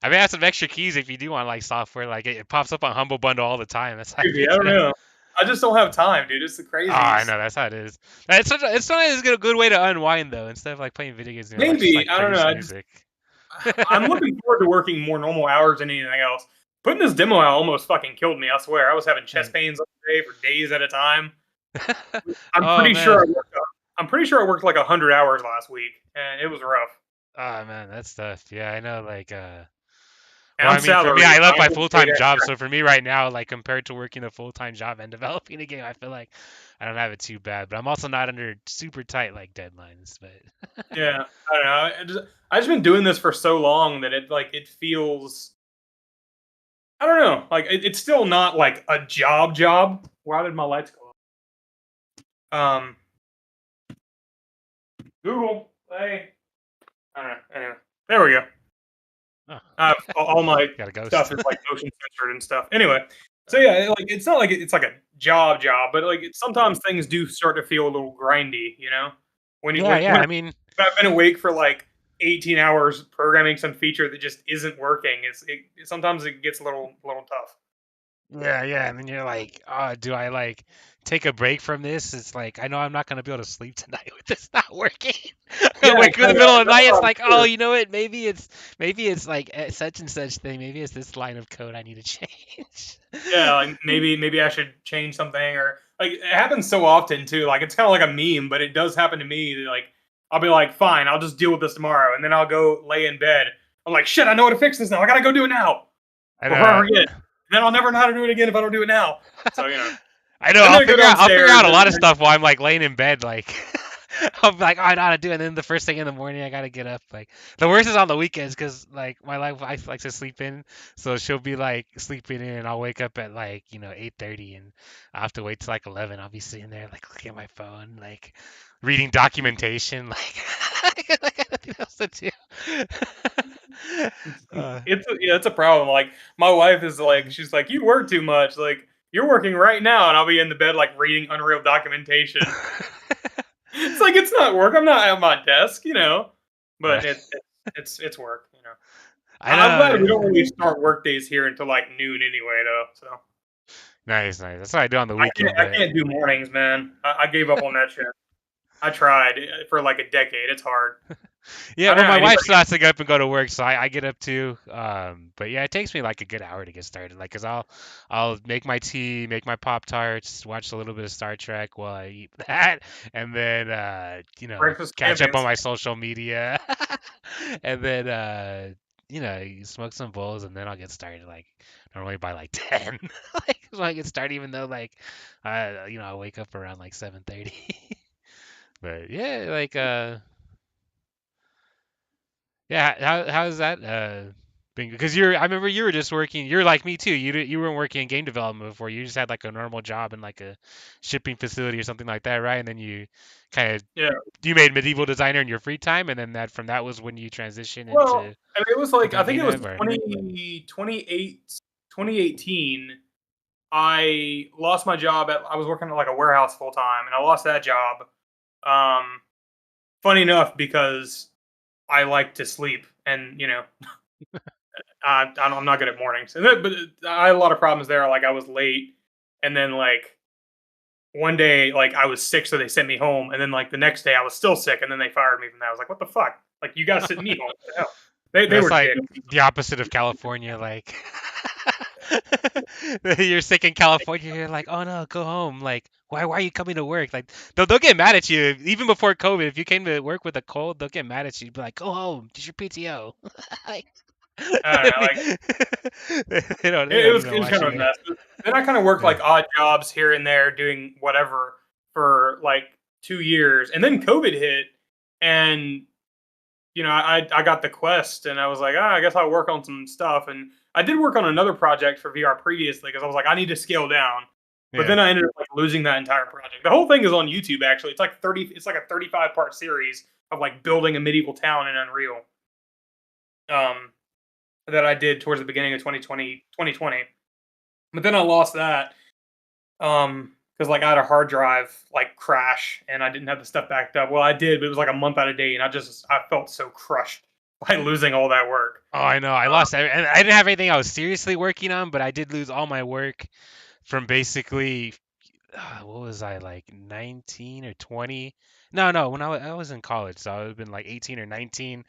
I mean, I have some extra keys if you do want like software. Like it pops up on Humble Bundle all the time. That's how Maybe you I don't get. know. I just don't have time, dude. It's the Oh, crazy. I know that's how it is. It's sometimes a good way to unwind though. Instead of like playing video games, I'll just Maybe like I don't know. produce music. I'm looking forward to working more normal hours than anything else. Putting this demo out almost fucking killed me. I swear, I was having chest pains all day for days at a time. I'm Oh pretty sure man. I'm pretty sure I worked like 100 hours last week, and it was rough. Oh man, that's tough. Yeah, I know. Like, And well, I'm I mean, for me, salaried. I So left I my get paid full-time job, extra. so for me right now, like compared to working a full-time job and developing a game, I feel like I don't have it too bad. But I'm also not under super tight like deadlines. But Yeah, I don't know. I just been doing this for so long that it feels. I don't know. Like it's still not like a job. Why did my lights go off? Google. Hey. I don't know. Anyway, there we go. oh, All my got a stuff ghost. is like motion censored and stuff. Anyway, so yeah, like it's not like it's like a job, but like sometimes things do start to feel a little grindy, you know. Yeah, yeah. When I mean, I've been awake for like 18 hours programming some feature that just isn't working, sometimes it gets a little tough. yeah, yeah. And then you're like, oh, do I like take a break from this? It's like I know I'm not gonna be able to sleep tonight with this not working. I Yeah, wake up in the that's middle of the night. It's what I'm like, oh, sure. you know what? Maybe it's like such and such thing. Maybe it's this line of code I need to change. Yeah, like maybe I should change something or like it happens so often too. Like it's kind of like a meme, but it does happen to me. Like I'll be like, fine, I'll just deal with this tomorrow, and then I'll go lay in bed. I'm like, shit, I know how to fix this now. I gotta go do it now And before I forget. And then I'll never know how to do it again if I don't do it now. So I know and I'll then I go figure out downstairs a lot of and stuff while I'm like laying in bed. Like yeah, I'll be like, oh, I know how to do it. And then the first thing in the morning, I gotta get up. Like the worst is on the weekends because like my wife likes to sleep in, so she'll be like sleeping in, and I'll wake up at like 8:30, and I have to wait till like 11. I'll be sitting there like looking at my phone, like reading documentation, like like nothing else to do. uh, it's a problem. Like my wife is like, she's like, you work too much. Like you're working right now, and I'll be in the bed like reading Unreal documentation. It's like it's not work. I'm not at my desk, but right. it's work. I I'm glad we know. don't really start work days here until like noon anyway, though. So Nice, nice. That's what I do on the weekend, I but can't do mornings, man. I gave up on that shit. I tried for like a decade. It's hard. yeah, I well, don't know my wife anybody. still has to get up and go to work, so I get up too. But yeah, it takes me like a good hour to get started. Like, cause I'll make my tea, make my Pop Tarts, watch a little bit of Star Trek while I eat that, and then Breakfast catch up on champions. my social media, and then you smoke some bowls, and then I'll get started like normally by like 10. Like, so I get started, even though like I wake up around like 7:30. But yeah, like yeah, how's that been? Because I remember you were just working. You're like me too. You weren't working in game development before. You just had like a normal job in like a shipping facility or something like that, right? And then you kind of Yeah. you made Medieval Designer in your free time, and then that from that was when you transitioned Well, into I mean, it was like I think becoming it was dev, or 2018. I lost my job I was working at like a warehouse full time, and I lost that job. Um, Funny enough, because I like to sleep, and I'm not good at mornings. But I had a lot of problems there. Like I was late, and then like one day like I was sick, so they sent me home, and then like the next day I was still sick, and then they fired me from that. I was like, what the fuck? Like you guys sent me home. What the hell? They That's were like dicks. the opposite of California. Like you're sick in California, you're like, oh no, go home. Like, why are you coming to work? Like they'll get mad at you even before COVID. If you came to work with a cold, they'll get mad at you. Be like, go home, just your PTO. Like, I don't know. Like they don't it even was want kind you of a there. mess. But then I kind of worked Yeah. like odd jobs here and there, doing whatever for like 2 years, and then COVID hit, and I got the quest, and I was like, I guess I'll work on some stuff, and I did work on another project for VR previously because I was like, I need to scale down, but Yeah. then I ended up like losing that entire project. The whole thing is on YouTube actually. It's like a 35-part series of like building a medieval town in Unreal. Um, that I did towards the beginning of 2020. But then I lost that because like I had a hard drive like crash and I didn't have the stuff backed up. Well, I did, but it was like a month out of date, and I felt so crushed by losing all that work. Oh, I know. I lost and I didn't have anything I was seriously working on, but I did lose all my work from basically what was I like 19 or 20? No, when I was in college, so I would have been like 18 or 19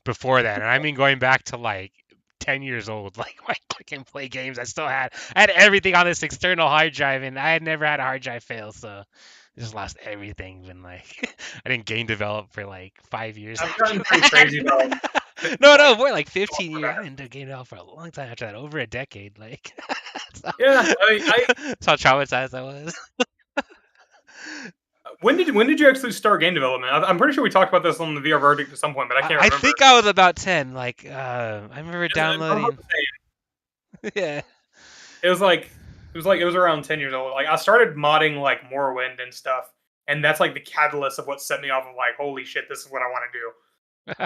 before that. And I mean going back to like 10 years old, like when I can play games, I had everything on this external hard drive, and I had never had a hard drive fail, so I just lost everything. Even like I didn't game develop for like 5 years I've after gotten pretty that. crazy about No, like more like talk 15 years. about I it. didn't do game develop for a long time after that, over a decade. Like Yeah, I that's how traumatized I was. when did you actually start game development? I'm pretty sure we talked about this on the VR verdict at some point, but I can't I remember. think I was about 10. Like, I remember I'm about downloading. the same. Yeah. It was like it was around 10 years old. Like I started modding like Morrowind and stuff, and that's like the catalyst of what set me off of like, holy shit, this is what I want to do.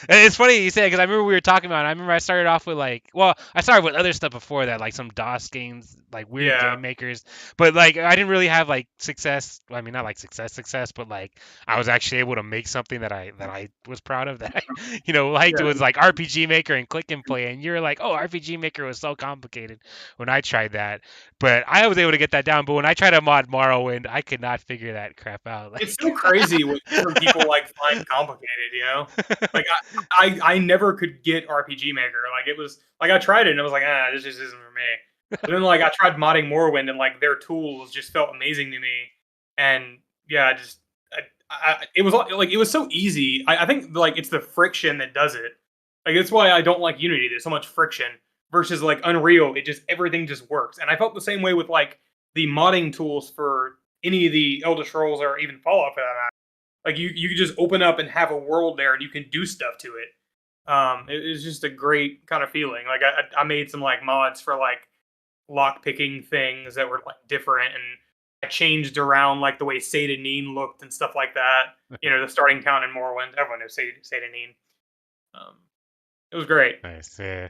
And it's funny you say it because I remember we were talking about it. I remember I started off with like, well, I started with other stuff before that, like some DOS games, like weird Yeah, game makers. But like, I didn't really have like success. I mean, not like success, but like I was actually able to make something that I was proud of that I, liked. It yeah. was like RPG Maker and Click and Play, and you're like, oh, RPG Maker was so complicated when I tried that. But I was able to get that down. But when I tried to mod Morrowind, I could not figure that crap out. It's Like, so crazy what different people like find complicated. Like I never could get RPG Maker. Like it was like I tried it and it was like, this just isn't for me. But then like I tried modding Morrowind and like their tools just felt amazing to me. And yeah, it was like it was so easy. I think like it's the friction that does it. Like that's why I don't like Unity. There's so much friction versus like Unreal. It just everything just works. And I felt the same way with like the modding tools for any of the Elder Scrolls or even Fallout for that matter. Like you could just open up and have a world there and you can do stuff to it. It was just a great kind of feeling. Like I made some like mods for like lock picking things that were like different, and I changed around like the way Satanin looked and stuff like that. The starting town in Morrowind. Everyone knows Satanin. Um, it was great. nice. Yeah.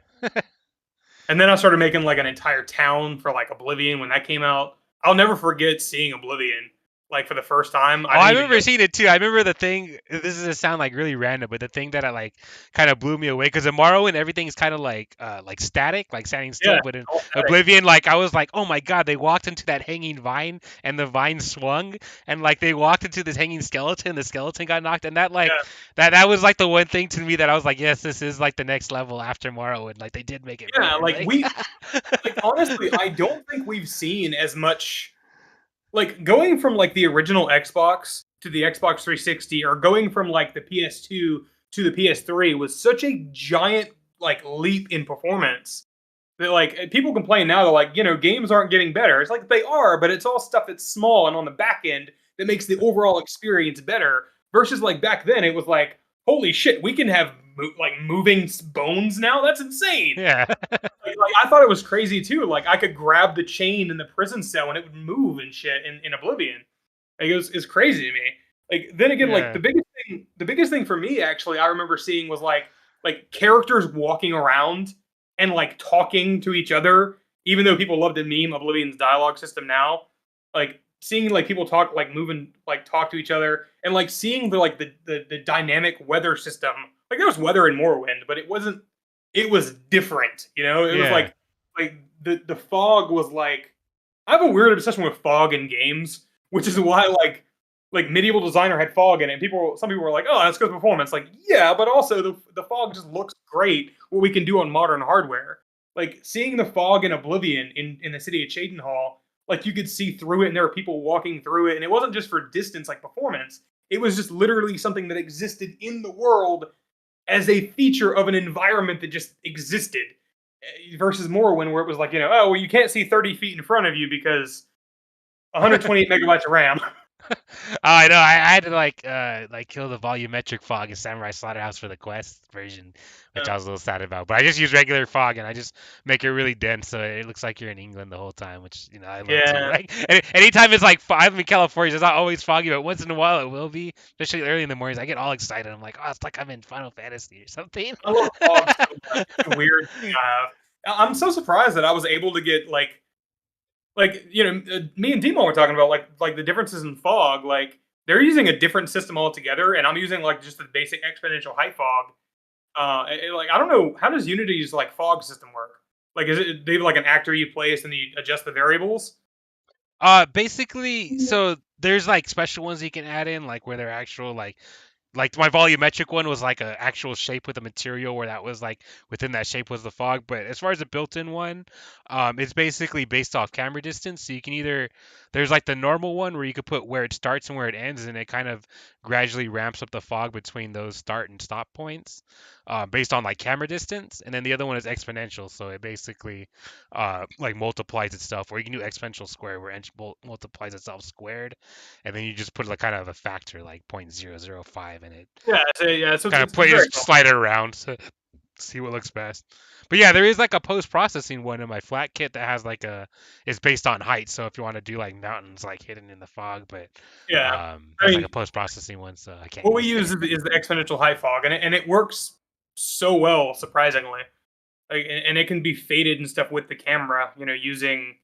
And then I started making like an entire town for like Oblivion when that came out. I'll never forget seeing Oblivion like for the first time. Oh, I I didn't even remember know. seeing it too. I remember the thing. This is gonna sound like really random, but the thing that I like kind of blew me away because in Morrowind everything is kind of like static, like standing Yeah, still. But in all static. Oblivion, like I was like, oh my god, they walked into that hanging vine and the vine swung, and like they walked into this hanging skeleton, the skeleton got knocked, and that like Yeah, that was like the one thing to me that I was like, yes, this is like the next level after Morrowind. Like they did make it yeah. better. Like Like like honestly, I don't think we've seen as much like going from like the original Xbox to the Xbox 360, or going from like the PS2 to the PS3 was such a giant like leap in performance that like people complain now they're like, games aren't getting better. It's like they are, but it's all stuff that's small and on the back end that makes the overall experience better. Versus like back then, it was like, holy shit, we can have like moving bones now. That's insane. yeah, Like I thought it was crazy too. Like I could grab the chain in the prison cell and it would move and shit in Oblivion. Like it's crazy to me. Like then again, like yeah. the biggest thing for me actually, I remember seeing was like characters walking around and like talking to each other, even though people love to meme Oblivion's dialogue system now. Like seeing like people talk, like moving, like talk to each other, and like seeing the dynamic weather system. Like there was weather in Morrowind, but it wasn't. It was different. It was Yeah. like the fog was like. I have a weird obsession with fog in games which is why like Medieval Designer had fog in it. And some people were like, "Oh, that's good performance." Like, yeah, but also the fog just looks great. What we can do on modern hardware, like seeing the fog in Oblivion in the city of Cheydinhal, like you could see through it, and there were people walking through it, and it wasn't just for distance like performance. It was just literally something that existed in the world as a feature of an environment that just existed. Versus Morrowind, where it was like, oh, well, you can't see 30 feet in front of you because 128 megabytes of RAM. Oh, I know. I had to like kill the volumetric fog in Samurai Slaughterhouse for the Quest version, which I was a little sad about. But I just use regular fog and I just make it really dense so it looks like you're in England the whole time, which I love too. Yeah. Like anytime it's like I'm in California, it's not always foggy, but once in a while it will be, especially early in the mornings. I get all excited. I'm like, oh, it's like I'm in Final Fantasy or something. I love fog so much. It's a weird thing I have. I'm so surprised that I was able to get me and Demo were talking about like the differences in fog. Like they're using a different system altogether, and I'm using like just the basic exponential height fog. Like I don't know, how does Unity's like fog system work? Like is it they have like an actor you place and you adjust the variables? Basically, so there's like special ones you can add in, like where they're actual like my volumetric one was like a actual shape with a material where that was like within that shape was the fog. But as far as the built-in one, it's basically based off camera distance. So you can either there's like the normal one where you could put where it starts and where it ends, and it kind of gradually ramps up the fog between those start and stop points, based on like camera distance. And then the other one is exponential, so it basically like multiplies itself, or you can do exponential square where it multiplies itself squared, and then you just put like kind of a factor like 0.005 in it. Yeah, so Kind of it's very just cool. slide it around to see what looks best. But yeah, there is like a post processing one in my flat kit that has like it's based on height. So if you want to do like mountains like hidden in the fog, but Yeah, I that's like mean, a post processing one, so I can't what we use it. use is the exponential height fog, and it works so well, surprisingly. Like, and it can be faded and stuff with the camera. Using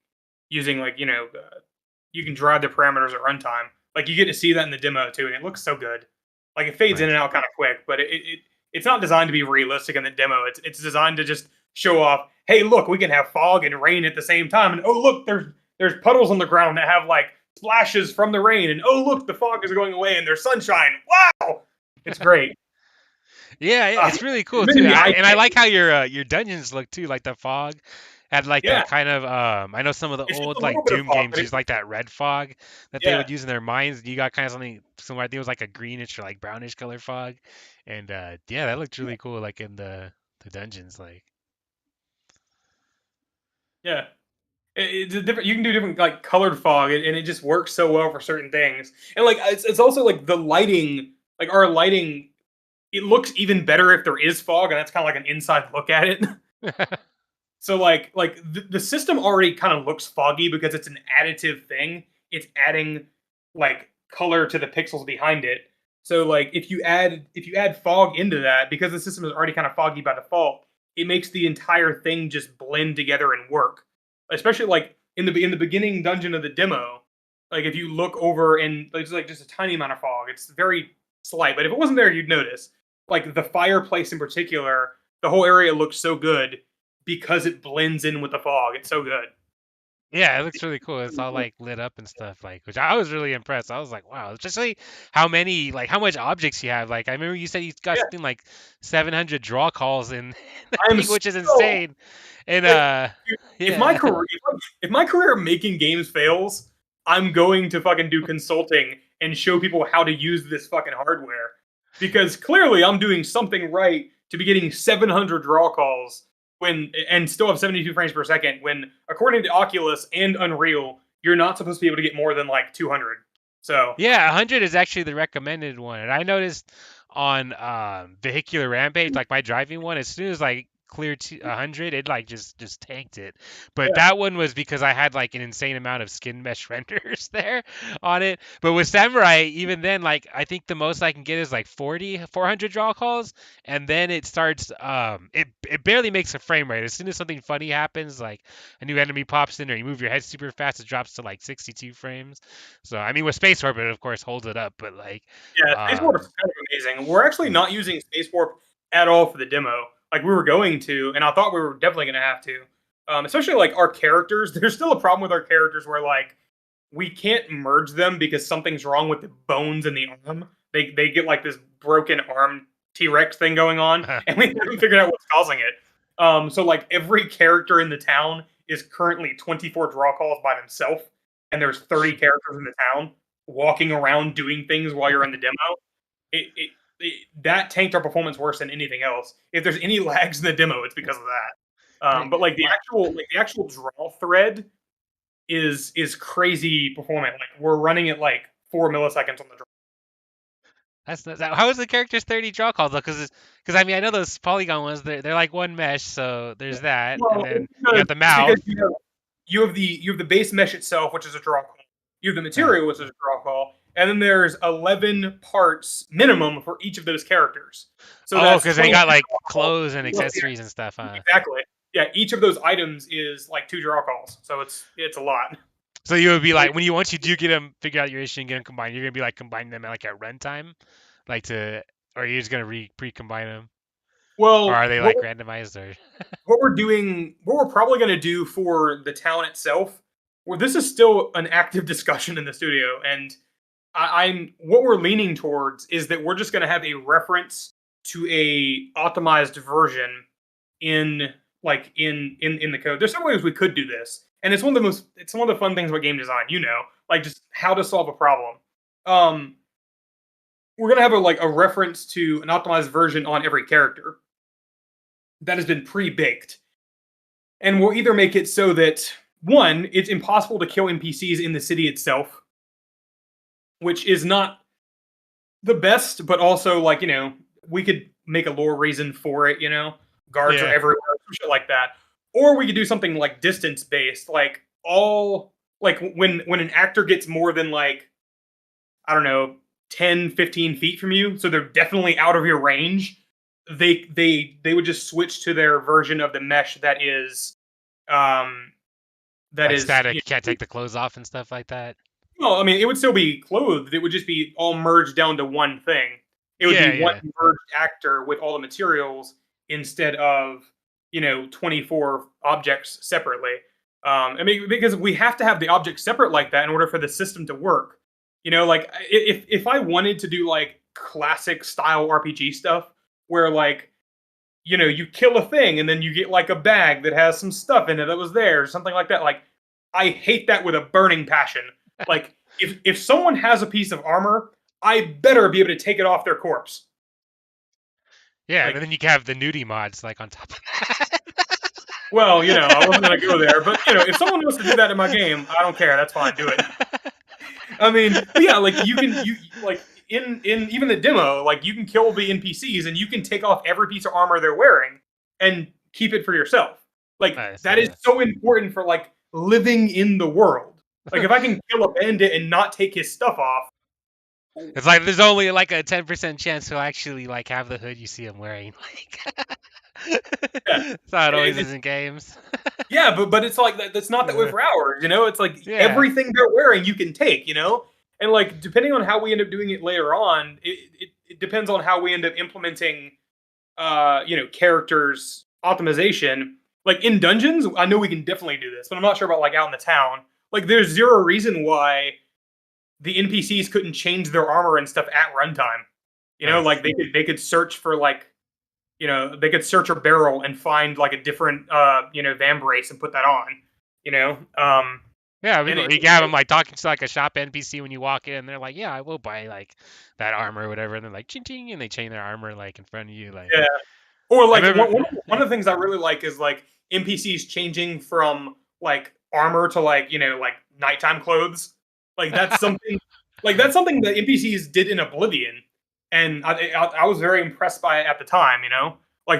like you can drive the parameters at runtime. Like you get to see that in the demo too, and it looks so good. Like it fades in and Nice. out kind of quick, but it's not designed to be realistic in the demo. It's designed to just show off. Hey, look, we can have fog and rain at the same time, and oh look, there's puddles on the ground that have like splashes from the rain, and oh look, the fog is going away and there's sunshine. Wow, it's great. Yeah, Uh, it's really cool it's too. making me eye And I like candy. how your dungeons look too, like the fog had like Yeah, that kind of I know some of the it's just old a little like bit of Doom fog, games but use like that red fog that they yeah, would use in their mines. You got kind of something similar. I think it was like a greenish or like brownish color fog. And yeah, that looked really cool like in the dungeons like. yeah. It's a different. You can do different like colored fog, and it just works so well for certain things. And like it's also like the lighting, like our lighting, it looks even better if there is fog, and that's kind of like an inside look at it. So like the system already kind of looks foggy because it's an additive thing. It's adding like color to the pixels behind it. So like if you add fog into that, because the system is already kind of foggy by default, it makes the entire thing just blend together and work. Especially like in the beginning dungeon of the demo, like if you look over and there's like just a tiny amount of fog, it's very slight. But if it wasn't there, you'd notice. Like the fireplace in particular, the whole area looks so good because it blends in with the fog. It's so good. Yeah, it looks really cool. It's all like lit up and stuff, like which I was really impressed. I was like, wow, especially how many like how much objects you have. Like I remember you said you got Yeah, something like 700 draw calls in the I'm thing, which is so insane. And like if my yeah. career if my career making games fails, I'm going to fucking do consulting and show people how to use this fucking hardware because clearly I'm doing something right to be getting 700 draw calls when and still have 72 frames per second when according to Oculus and Unreal, you're not supposed to be able to get more than like 200. So, Yeah, 100 is actually the recommended one. And I noticed on Vehicular Rampage, like my driving one, as soon as like cleared to 100, it like just tanked it. But yeah. that one was because I had like an insane amount of skin mesh renders there on it. But with Samurai, even then, like I think the most I can get is like 400 draw calls, and then it starts it barely makes a frame rate. As soon as something funny happens, like a new enemy pops in or you move your head super fast, it drops to like 62 frames. So I mean, with Space Orbit, of course, holds it up, but like, Yeah, Space Warp is um, kind of amazing. We're actually not using Space Warp at all for the demo. Like we were going to, and I thought we were definitely going to have to. Especially like our characters. There's still a problem with our characters where like we can't merge them because something's wrong with the bones in the arm. They get like this broken arm T-Rex thing going on, and we haven't figured out what's causing it. So like every character in the town is currently 24 draw calls by themselves, and there's 30 characters in the town walking around doing things while you're in the demo. That tanked our performance worse than anything else. If there's any lags in the demo, it's because of that. But like the actual draw thread is crazy performant. Like we're running at like 4 milliseconds on the draw. How is the character's 30 draw calls though? Because I mean I know those polygon ones they're like one mesh, so there's that, Well, and then because, you got the mouth. you have the base mesh itself, which is a draw call. You have the material, which is a draw call, and then there's 11 parts minimum for each of those characters. So Oh, because they got like draw clothes and calls. accessories and stuff, huh? Exactly. Yeah, each of those items is like 2 draw calls, so it's a lot. So you would be like, once you do get them, figure out your issue and get them combined, you're gonna be like combining them like at runtime, or you're just gonna pre-combine them, Well, or are they like randomized or? what we're probably going to do for the town itself, well, this is still an active discussion in the studio, and I'm what we're leaning towards is that we're just going to have a reference to a optimized version in the code. There's some ways we could do this, and it's one of the fun things about game design, like just how to solve a problem. We're gonna have a reference to an optimized version on every character that has been pre-baked. And we'll either make it so that, one, it's impossible to kill NPCs in the city itself, which is not the best, but also, we could make a lore reason for it, Guards are everywhere, shit like that. Or we could do something like distance-based, like when an actor gets more than, I don't know, 10, 15 feet from you, so they're definitely out of your range, they would just switch to their version of the mesh that is static. You can't take the clothes off and stuff like that. Well, I mean, it would still be clothed. It would just be all merged down to one thing. It would be one merged actor with all the materials instead of 24 objects separately. I mean, because we have to have the objects separate like that in order for the system to work. If I wanted to do classic style RPG stuff, where you kill a thing and then you get a bag that has some stuff in it that was there or something like that. I hate that with a burning passion. If someone has a piece of armor, I better be able to take it off their corpse. Yeah, and then you can have the nudie mods on top of that. Well, I wasn't gonna go there, but if someone wants to do that in my game, I don't care. That's fine. Do it. I mean, yeah, in even the demo, you can kill the NPCs and you can take off every piece of armor they're wearing and keep it for yourself. That is so important for living in the world. If I can kill a bandit and not take his stuff off, it's there's only a 10% chance he'll actually have the hood you see him wearing. That's how it always is in games. Yeah, but it's that's not that way for ours. It's everything they're wearing you can take. And depending on how we end up doing it later on, it depends on how we end up implementing, characters optimization. In dungeons, I know we can definitely do this, but I'm not sure about out in the town. There's zero reason why the NPCs couldn't change their armor and stuff at runtime. They could search for they could search a barrel and find a different vambrace and put that on. Yeah, I mean, you can have them talking to a shop NPC when you walk in, and they're like, "Yeah, I will buy that armor or whatever," and they're like, "Ching ching," and they chain their armor in front of you, Yeah. Or one of the things I really like is NPCs changing from armor to nighttime clothes. That's something that NPCs did in Oblivion, and I was very impressed by it at the time.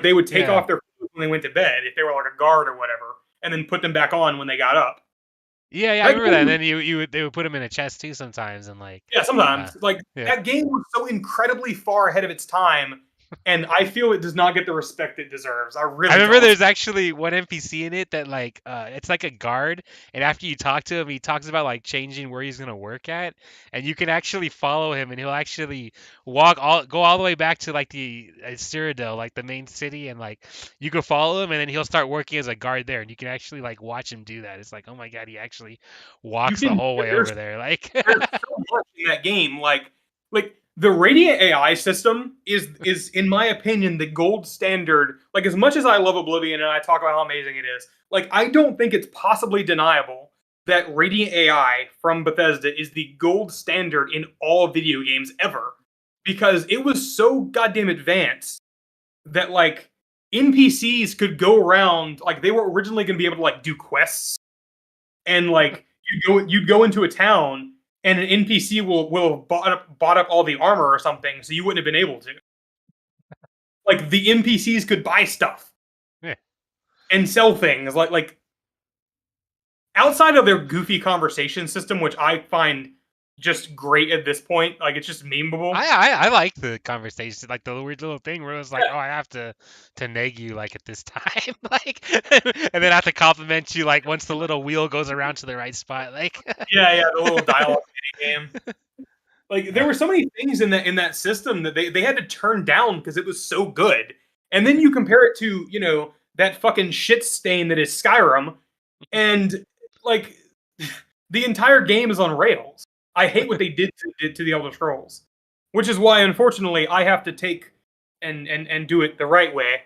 They would take off their clothes when they went to bed if they were a guard or whatever, and then put them back on when they got up. Yeah, I remember that. And then they would put them in a chest too sometimes, and sometimes that game was so incredibly far ahead of its time and I feel it does not get the respect it deserves. I I really remember don't. there's actually one NPC in it that like it's like a guard, and after you talk to him, he talks about like changing where he's gonna work at, and you can actually follow him, and he'll actually go all the way back to like the Cyrodiil, like the main city, and like you can follow him, and then he'll start working as a guard there, and you can actually like watch him do that. It's like, oh my god, he actually You walks the can whole way there's over there, like. there's so much in that game. Like the Radiant AI system is in my opinion the gold standard. Like as much as I love Oblivion and I talk about how amazing it is, like I don't think it's possibly deniable that Radiant AI from Bethesda is the gold standard in all video games ever. Because it was so goddamn advanced that like NPCs could go around, like they were originally gonna be able to like do quests, and like you'd go into a town and an NPC will have bought up all the armor or something, so you wouldn't have been able to. Like the NPCs could buy stuff Yeah. and sell things. Like outside of their goofy conversation system, which I find just great at this point. Like it's just memeable. I like the conversation, like the weird little thing where it was like, Yeah, oh, I have to nag you like at this time, like, and then I have to compliment you like once the little wheel goes around to the right spot, like. yeah, the little dialogue mini game. Like there Uh, were so many things in that system that they had to turn down because it was so good. And then you compare it to, that fucking shit stain that is Skyrim, and like the entire game is on rails. I hate what they did to the Elder Scrolls, which is why unfortunately I have to take and do it the right way.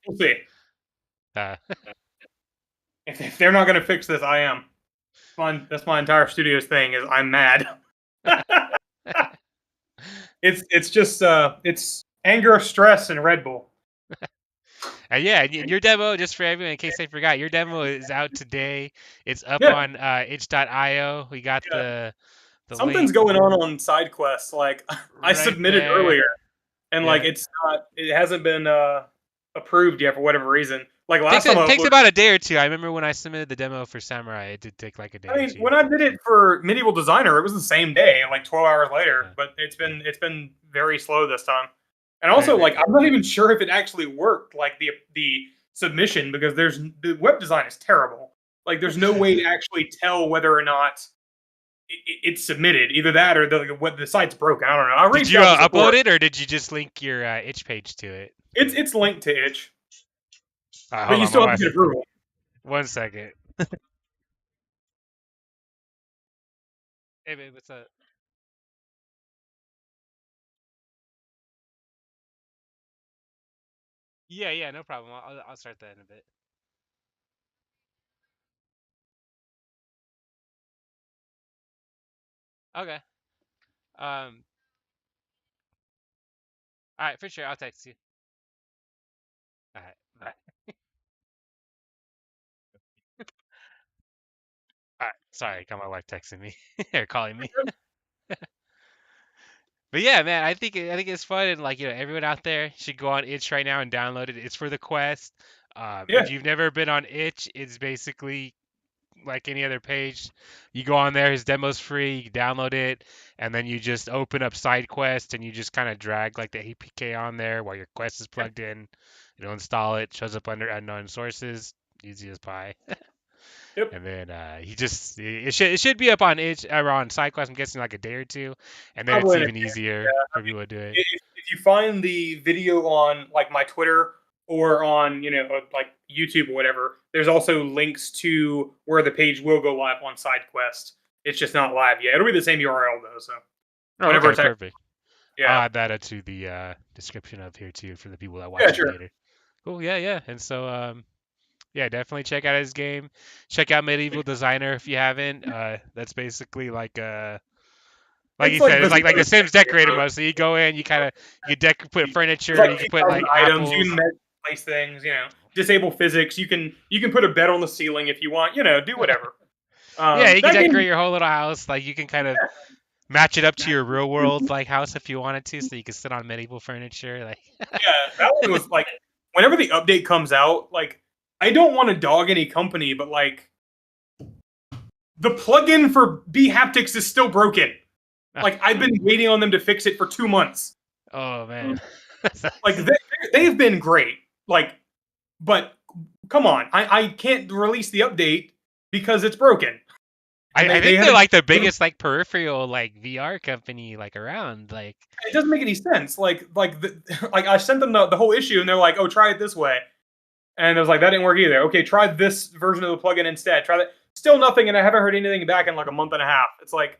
We'll see. uh, If they're not going to fix this, I am. That's my entire studio's thing. Is I'm mad. It's just it's anger, stress, and Red Bull. and yeah, and your demo, just for everyone, in case they forgot, your demo is out today. It's up Yeah, on itch.io. We got yeah. the Something's link going on side quests. Like I right submitted there. earlier, and like Yeah. it hasn't been approved yet for whatever reason. Like Takes last time I takes uploaded, about a day or two. I remember when I submitted the demo for Samurai, it did take like a day I or mean, two. when I did it for Medieval Designer, it was the same day, like 12 hours later. Uh, But it's been very slow this time. And right, also, right. like, I'm not even sure if it actually worked, like the submission, because the web design is terrible. Like, there's no way to actually tell whether or not it's submitted. Either that or what the site's broken. I don't know. I Did reached you out to support. upload it, or did you just link your itch page to it? It's linked to itch, but Hold you on, my still have to wife. get approval. 1 second. Hey, babe, what's up? Yeah, yeah, no problem. I'll start that in a bit. Okay. Um. All right, for sure. I'll text you. All right. Bye. All right. Sorry, I got my wife texting me or calling me. But yeah, man, I think it's fun, and like everyone out there should go on Itch right now and download it. It's for the Quest. Yeah. If you've never been on Itch, it's basically like any other page. You go on there, his demo's free, you download it, and then you just open up side quest and you just kind of drag like the APK on there while your quest is plugged in. You'll install it, shows up under unknown sources, easy as pie. Yep. And then it should be up on itch or on SideQuest. I'm guessing like a day or two, and then it's Probably. even easier for people to do it. If you find the video on like my Twitter or on like YouTube or whatever, there's also links to where the page will go live on SideQuest. It's just not live yet. It'll be the same URL though. So Oh, whenever okay, it's perfect. I'll yeah, add that to the description of here too for the people that yeah, watch it sure. later. Cool, yeah, yeah. And so yeah, definitely check out his game. Check out Medieval Designer if you haven't. That's basically like It's you like said, the it's like the Sims decorator mode. So you go in, put it's furniture, like you can put 2,000 like items. You apples. can place things. Disable physics. You can put a bed on the ceiling if you want. Do whatever. Yeah, you can That game. decorate your whole little house. Like you can kind of match it up to your real world like house if you wanted to, so you can sit on medieval furniture. Like Yeah, that one was like whenever the update comes out, like I don't want to dog any company, but like the plugin for B haptics is still broken. Like I've been waiting on them to fix it for 2 months. oh man. Like they've been great. Like, but come on, I can't release the update because it's broken, and I they think they're haven't. like the biggest like peripheral like VR company like around. Like, It doesn't make any sense. Like I sent them the whole issue, and they're like, "Oh, try it this way," and I was like, "That didn't work either." Okay, try this version of the plugin instead. Try that. Still nothing, and I haven't heard anything back in like a month and a half. It's like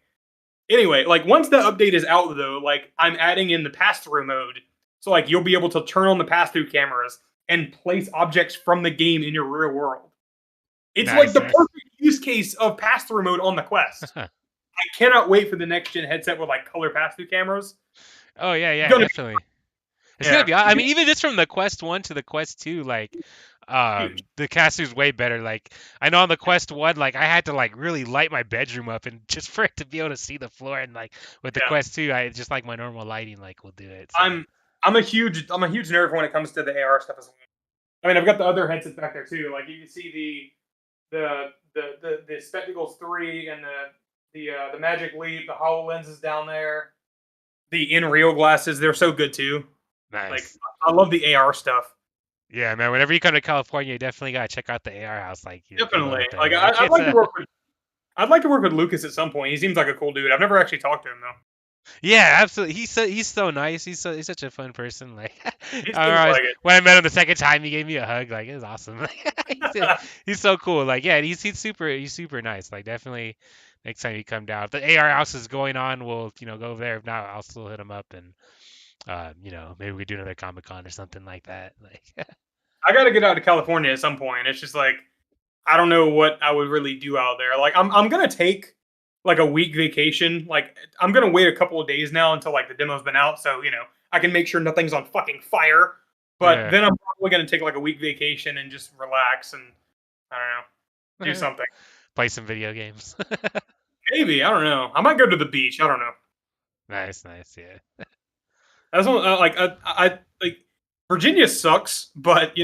anyway, like once the update is out though, like I'm adding in the pass through mode, so like you'll be able to turn on the pass through cameras and place objects from the game in your real world. It's like nice, the nice. perfect use case of pass through mode on the Quest. I cannot wait for the next gen headset with like color pass through cameras. Oh yeah, yeah, Gonna definitely. be It's gonna yeah, be. I mean, even just from the Quest One to the Quest Two, like, huge. the Casu's way better. Like, I know on the Quest One, like, I had to like really light my bedroom up, and just for it to be able to see the floor, and like with the Yeah, Quest Two, I just like my normal lighting, like, will do it. So I'm a huge nerd when it comes to the AR stuff as well. I mean, I've got the other headsets back there too. Like you can see the Spectacles 3 and the Magic Leap, the HoloLens is down there. The in real glasses, they're so good too. Like nice. I love the AR stuff. Yeah, man. Whenever you come to California, you definitely gotta check out the AR house. Like, you love Definitely. it Like there. Like, I'd it's like to a work with Lucas at some point. He seems like a cool dude. I've never actually talked to him though. Yeah, absolutely. He's so nice. He's such a fun person. Like, He I seems remember like it. when I met him the second time, he gave me a hug. Like, it was awesome. He's so cool. Like, yeah, he's super nice. Like, definitely next time you come down, if the AR house is going on, we'll go over there. If not, I'll still hit him up and maybe we do another Comic Con or something like that. Like, I got to get out to California at some point. It's just like I don't know what I would really do out there. Like I'm gonna take like a week vacation. Like I'm gonna wait a couple of days now until like the demo's been out, so I can make sure nothing's on fucking fire. But yeah, then I'm probably gonna take like a week vacation and just relax and I don't know, do something. play some video games. Maybe I don't know. I might go to the beach. I don't know. Nice, nice. Yeah. That's what, I like Virginia sucks, but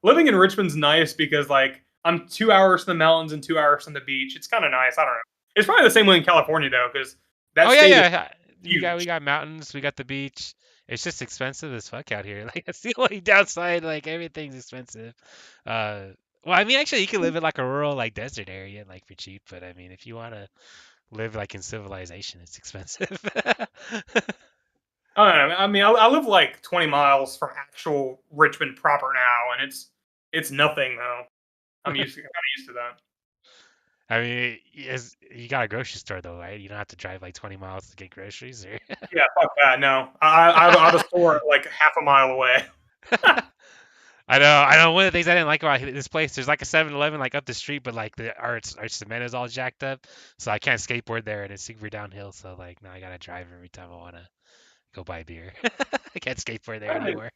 living in Richmond's nice because like I'm 2 hours from the mountains and 2 hours from the beach. It's kind of nice. I don't know. It's probably the same way in California though, because that Oh yeah, state is yeah. We huge. got mountains, we got the beach. It's just expensive as fuck out here. Like, that's the only downside. Like, everything's expensive. Uh, well, I mean, actually, you can live in like a rural like desert area like for cheap. But I mean, if you want to live like in civilization, it's expensive. I don't know. I mean, I live like 20 miles from actual Richmond proper now, and it's nothing though. Kind of used to that. I mean, you got a grocery store though, right? You don't have to drive like 20 miles to get groceries, or Yeah, fuck that. No, I have a store like half a mile away. I know. One of the things I didn't like about this place, there's like a 7-Eleven like up the street, but like the our cement is all jacked up, so I can't skateboard there, and it's super downhill. So like now I gotta drive every time I wanna go buy beer. I can't skateboard there I haven't anymore.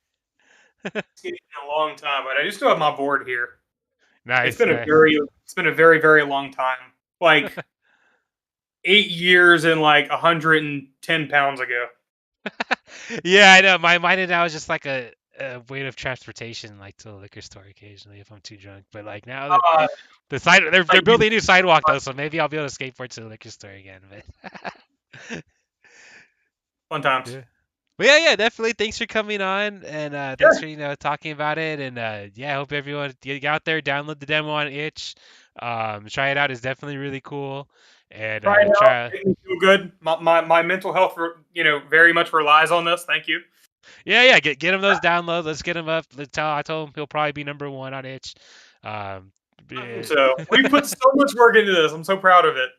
skated in a long time, but I just still have my board here. It's Nice, been a nice. very it's been a very very long time. Like 8 years and like 110 pounds ago. Yeah, I know. My mine now is just like a weight of transportation, like to the liquor store occasionally if I'm too drunk. But like now Uh, the side they're like you, building a new sidewalk though, so maybe I'll be able to skateboard to the liquor store again. But fun times. yeah. But yeah, yeah, definitely. Thanks for coming on, and thanks Yeah, for talking about it. And yeah, I hope everyone get out there, download the demo on itch, try it out. It's definitely really cool, and try it out. try. Make me feel good. My mental health, very much relies on this. Thank you. Yeah, yeah, get him those downloads. Let's get him up. I told him he'll probably be number one on itch. Um, I think yeah. so. We put so much work into this. I'm so proud of it.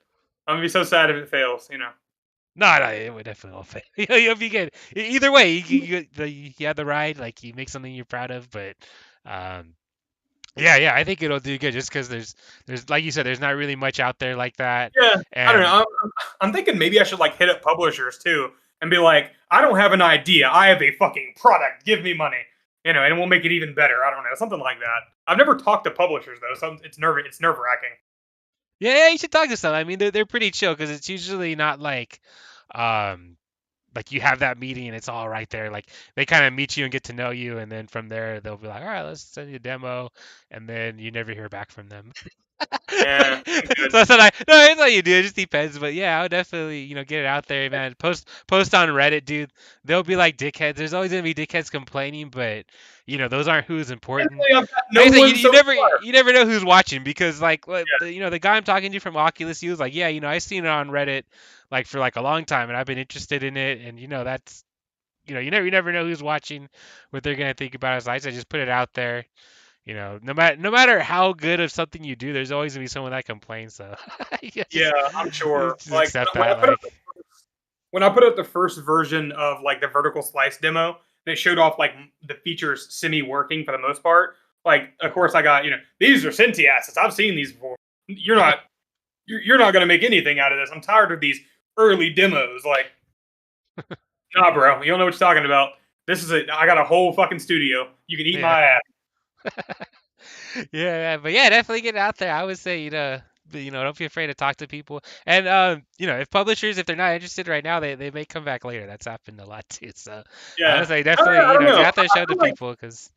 I'm gonna be so sad if it fails. No, no, it would definitely will fail. You'll be good. Either way, you have the ride, like you make something you're proud of, but um, yeah, yeah, I think it'll do good just because there's like you said, there's not really much out there like that, Yeah, I don't and know. I'm thinking maybe I should like hit up publishers too and be like, I don't have an idea. I have a fucking product. Give me money. And we'll make it even better. I don't know, something like that. I've never talked to publishers though, so it's nerve wracking. yeah, yeah, you should talk to some. I mean, they're pretty chill because it's usually not um, like you have that meeting and it's all right there. Like they kind of meet you and get to know you, and then from there they'll be like, all right, let's send you a demo, and then you never hear back from them. Yeah, I'm good. So I said, no, it's what you do. It just depends. But yeah, I would definitely, get it out there, man. Post on Reddit, dude. There'll be like dickheads. There's always gonna be dickheads complaining, but those aren't who's important. Thankfully, I've got Like no I said, one so far. you never know who's watching because like Yeah, the guy I'm talking to from Oculus, he was like, yeah, I've seen it on Reddit like for like a long time, and I've been interested in it, and that's you never know who's watching, what they're gonna think about it. So I said, just put it out there. No matter how good of something you do, there's always gonna be someone that complains. So yeah, yeah, I'm sure. just Like accept when I that. put up Like, when I put up the first version of like the vertical slice demo, that showed off like the features semi working for the most part. Like, of course, I got these are Cinti assets. I've seen these before. You're not gonna make anything out of this. I'm tired of these early demos. Like, nah, bro, you don't know what you're talking about. I got a whole fucking studio. You can eat yeah, my ass. yeah, but yeah, definitely get it out there. I would say don't be afraid to talk to people. And if publishers, if they're not interested right now, they may come back later. That's happened a lot too. So I would Yeah, say definitely I don't get know. out there, show it to people because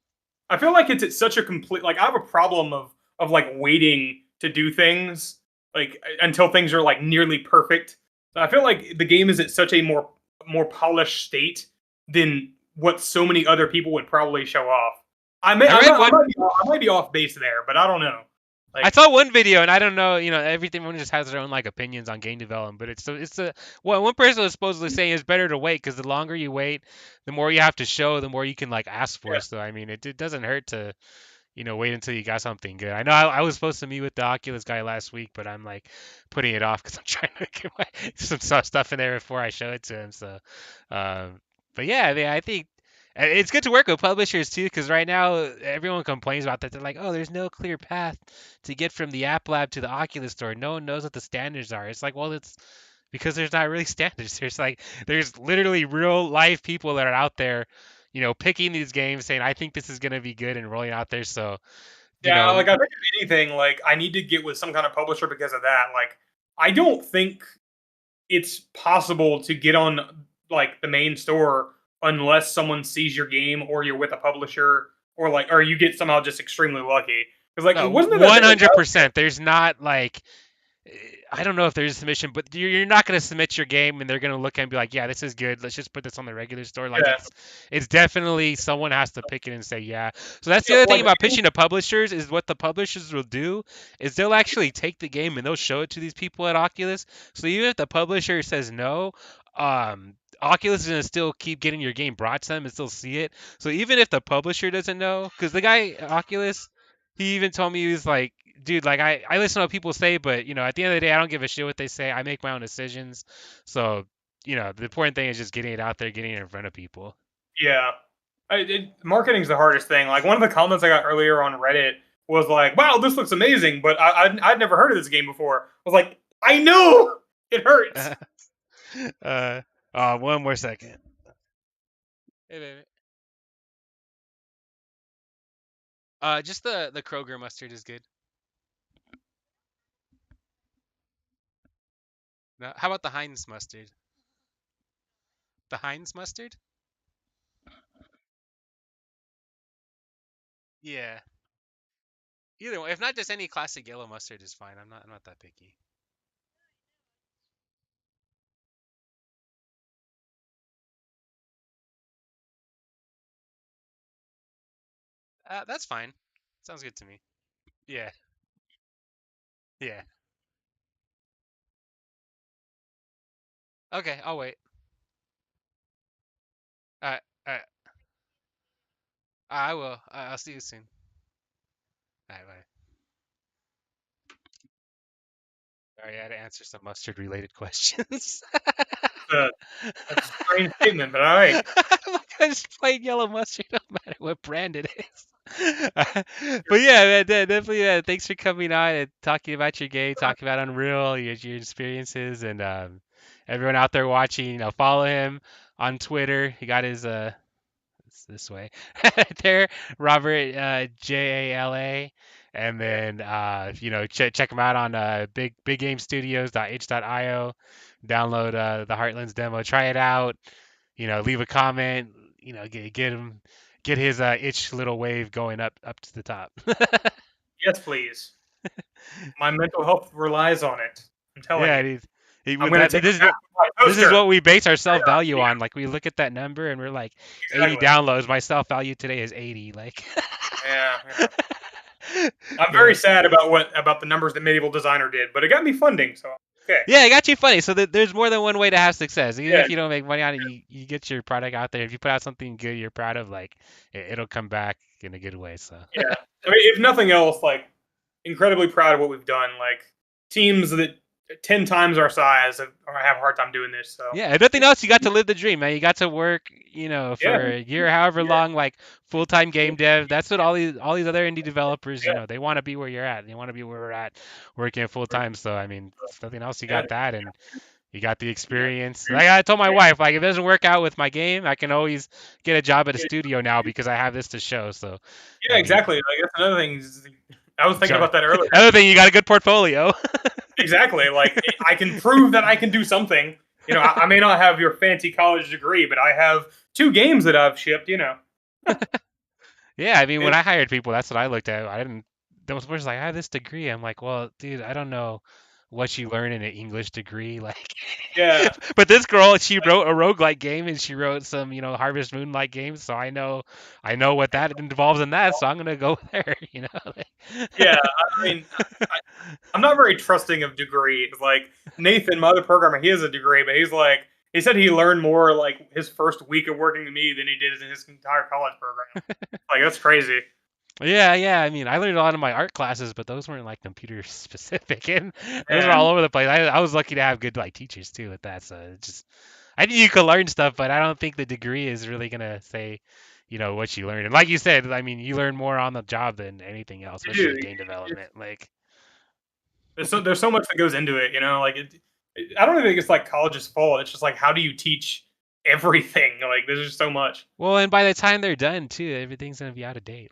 I feel like it's such a complete. Like, I have a problem of like waiting to do things like until things are like nearly perfect. So I feel like the game is at such a more polished state than what so many other people would probably show off. I read one. I might be off base there, but I don't know. I Like, saw one video, and I don't know, everyone just has their own like opinions on game development, but it's well, one person was supposedly saying it's better to wait because the longer you wait, the more you have to show, the more you can like ask for. yeah, So I mean, it doesn't hurt to wait until you got something good. I know I was supposed to meet with the Oculus guy last week, but I'm like putting it off because I'm trying to get some stuff in there before I show it to him. So, but yeah, I mean, I think it's good to work with publishers too, because right now everyone complains about that. They're like, oh, there's no clear path to get from the App Lab to the Oculus Store. No one knows what the standards are. It's like, well, it's because there's not really standards. There's literally real life people that are out there, picking these games, saying, I think this is gonna be good and rolling out there. So, you yeah. know, Like, I think if anything, like I need to get with some kind of publisher because of that. Like, I don't think it's possible to get on like the main store unless someone sees your game or you're with a publisher or you get somehow just extremely lucky. Because like no, wasn't there that thing? 100%. There's not like I don't know if there's a submission, but you're not going to submit your game and they're going to look and be like, yeah, this is good. Let's just put this on the regular store. Like Yeah, it's definitely someone has to pick it and say, yeah. So that's the yeah, other thing like about pitching to publishers is what the publishers will do is they'll actually take the game and they'll show it to these people at Oculus. So even if the publisher says no, Oculus is going to still keep getting your game brought to them and still see it. So even if the publisher doesn't know, because the guy at Oculus, he even told me he was like, dude, like I listen to what people say, but at the end of the day, I don't give a shit what they say. I make my own decisions. So, the important thing is just getting it out there, getting it in front of people. yeah. Marketing's the hardest thing. Like one of the comments I got earlier on Reddit was like, "Wow, this looks amazing," but I'd never heard of this game before. I was like, "I know it hurts." uh, one more second. Hey, baby. Just the Kroger mustard is good. No, how about the Heinz mustard? The Heinz mustard? Yeah. Either one. If not, just any classic yellow mustard is fine. I'm not that picky. That's fine. Sounds good to me. Yeah. Yeah. Okay, I'll wait. Uh, uh, I will. I'll see you soon. Bye bye. Sorry, I had to answer some mustard related questions. Uh, that's a strange statement, but all right. I just plain yellow mustard, no matter what brand it is. But yeah, man, definitely. Thanks for coming on and talking about your game, talking about Unreal, your experiences, and everyone out there watching. Follow him on Twitter. He got his it's this way. There, Robert Jala, and then check him out on biggamestudios.itch.io. Download the Heartlands demo, try it out. Leave a comment. Get him get his itch little wave going up to the top. Yes, please. My mental health relies on it. I'm telling Yeah, you. I'm with gonna that, take a nap with my this is toaster. what we base our Carry self on. value on. Yeah, Like we look at that number and we're like, 80 exactly. downloads. My self value today is 80. Like, Yeah, yeah. I'm very yeah, sad about the numbers that Medieval Designer did, but it got me funding, so okay. yeah, it got you funny. So there's more than one way to have success. Even Yeah, if you don't make money on it, you get your product out there. If you put out something good you're proud of, like it'll come back in a good way. So yeah. I mean, if nothing else, like incredibly proud of what we've done. Like teams that 10 times our size have a hard time doing this. So yeah, if nothing yeah, else, you got to live the dream, man. You got to work, yeah, for a year, however yeah, long, like full-time yeah. game dev. That's what all these other indie developers, Yeah. they want to be where you're at. They want to be where we're at, working full-time. So I mean, if nothing else, you Yeah, got that, and you got the yeah, experience. Like I told my wife, like if it doesn't work out with my game, I can always get a job at a yeah, studio now because I have this to show. So, yeah, I mean, exactly. Like that's another thing. I was thinking jo- about that earlier. another thing, you got a good portfolio. Exactly. Like I can prove that I can do something. I may not have your fancy college degree, but I have 2 games that I've shipped. Yeah, I mean, when It, I hired people, that's what I looked at. I didn't. Those was like, I have this degree. I'm like, well, dude, I don't know what you learn in an English degree. Like, yeah, but this girl, she wrote a roguelike game and she wrote some, Harvest Moon like games. So I know what that involves in that. So I'm gonna go with her. yeah. I mean, I'm not very trusting of degrees. Like Nathan, my other programmer, he has a degree, but he said he learned more like his first week of working with me than he did in his entire college program. Like that's crazy. Yeah, yeah. I mean, I learned a lot of my art classes, but those weren't like computer specific, and those are Yeah, all over the place. I was lucky to have good like teachers too with that. So it just, I think you could learn stuff, but I don't think the degree is really gonna say, what you learned. And like you said, I mean, you learn more on the job than anything else, you do. especially in game development. Like, There's so much that goes into it. Like I don't even think it's like college's fault. It's just like how do you teach everything? Like there's just so much. well, and by the time they're done too, everything's gonna be out of date.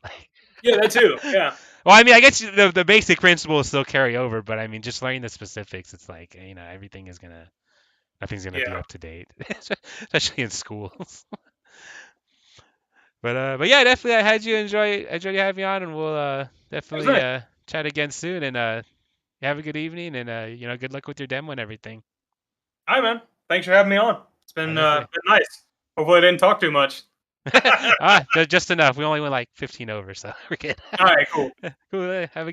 Yeah, that too. Yeah, Well, I mean, I guess the basic principles still carry over, but I mean, just learning the specifics, it's like, everything is gonna nothing's gonna be yeah. up to date, especially in schools. But yeah, definitely I had you enjoy you having me on, and we'll It was definitely nice. chat again soon. And have a good evening, and good luck with your demo and everything. All right, man. Thanks for having me on. It's Definitely. been nice. Hopefully, I didn't talk too much. All Just enough. We only went like 15 over, so we're good. right, cool. Cool. Have a good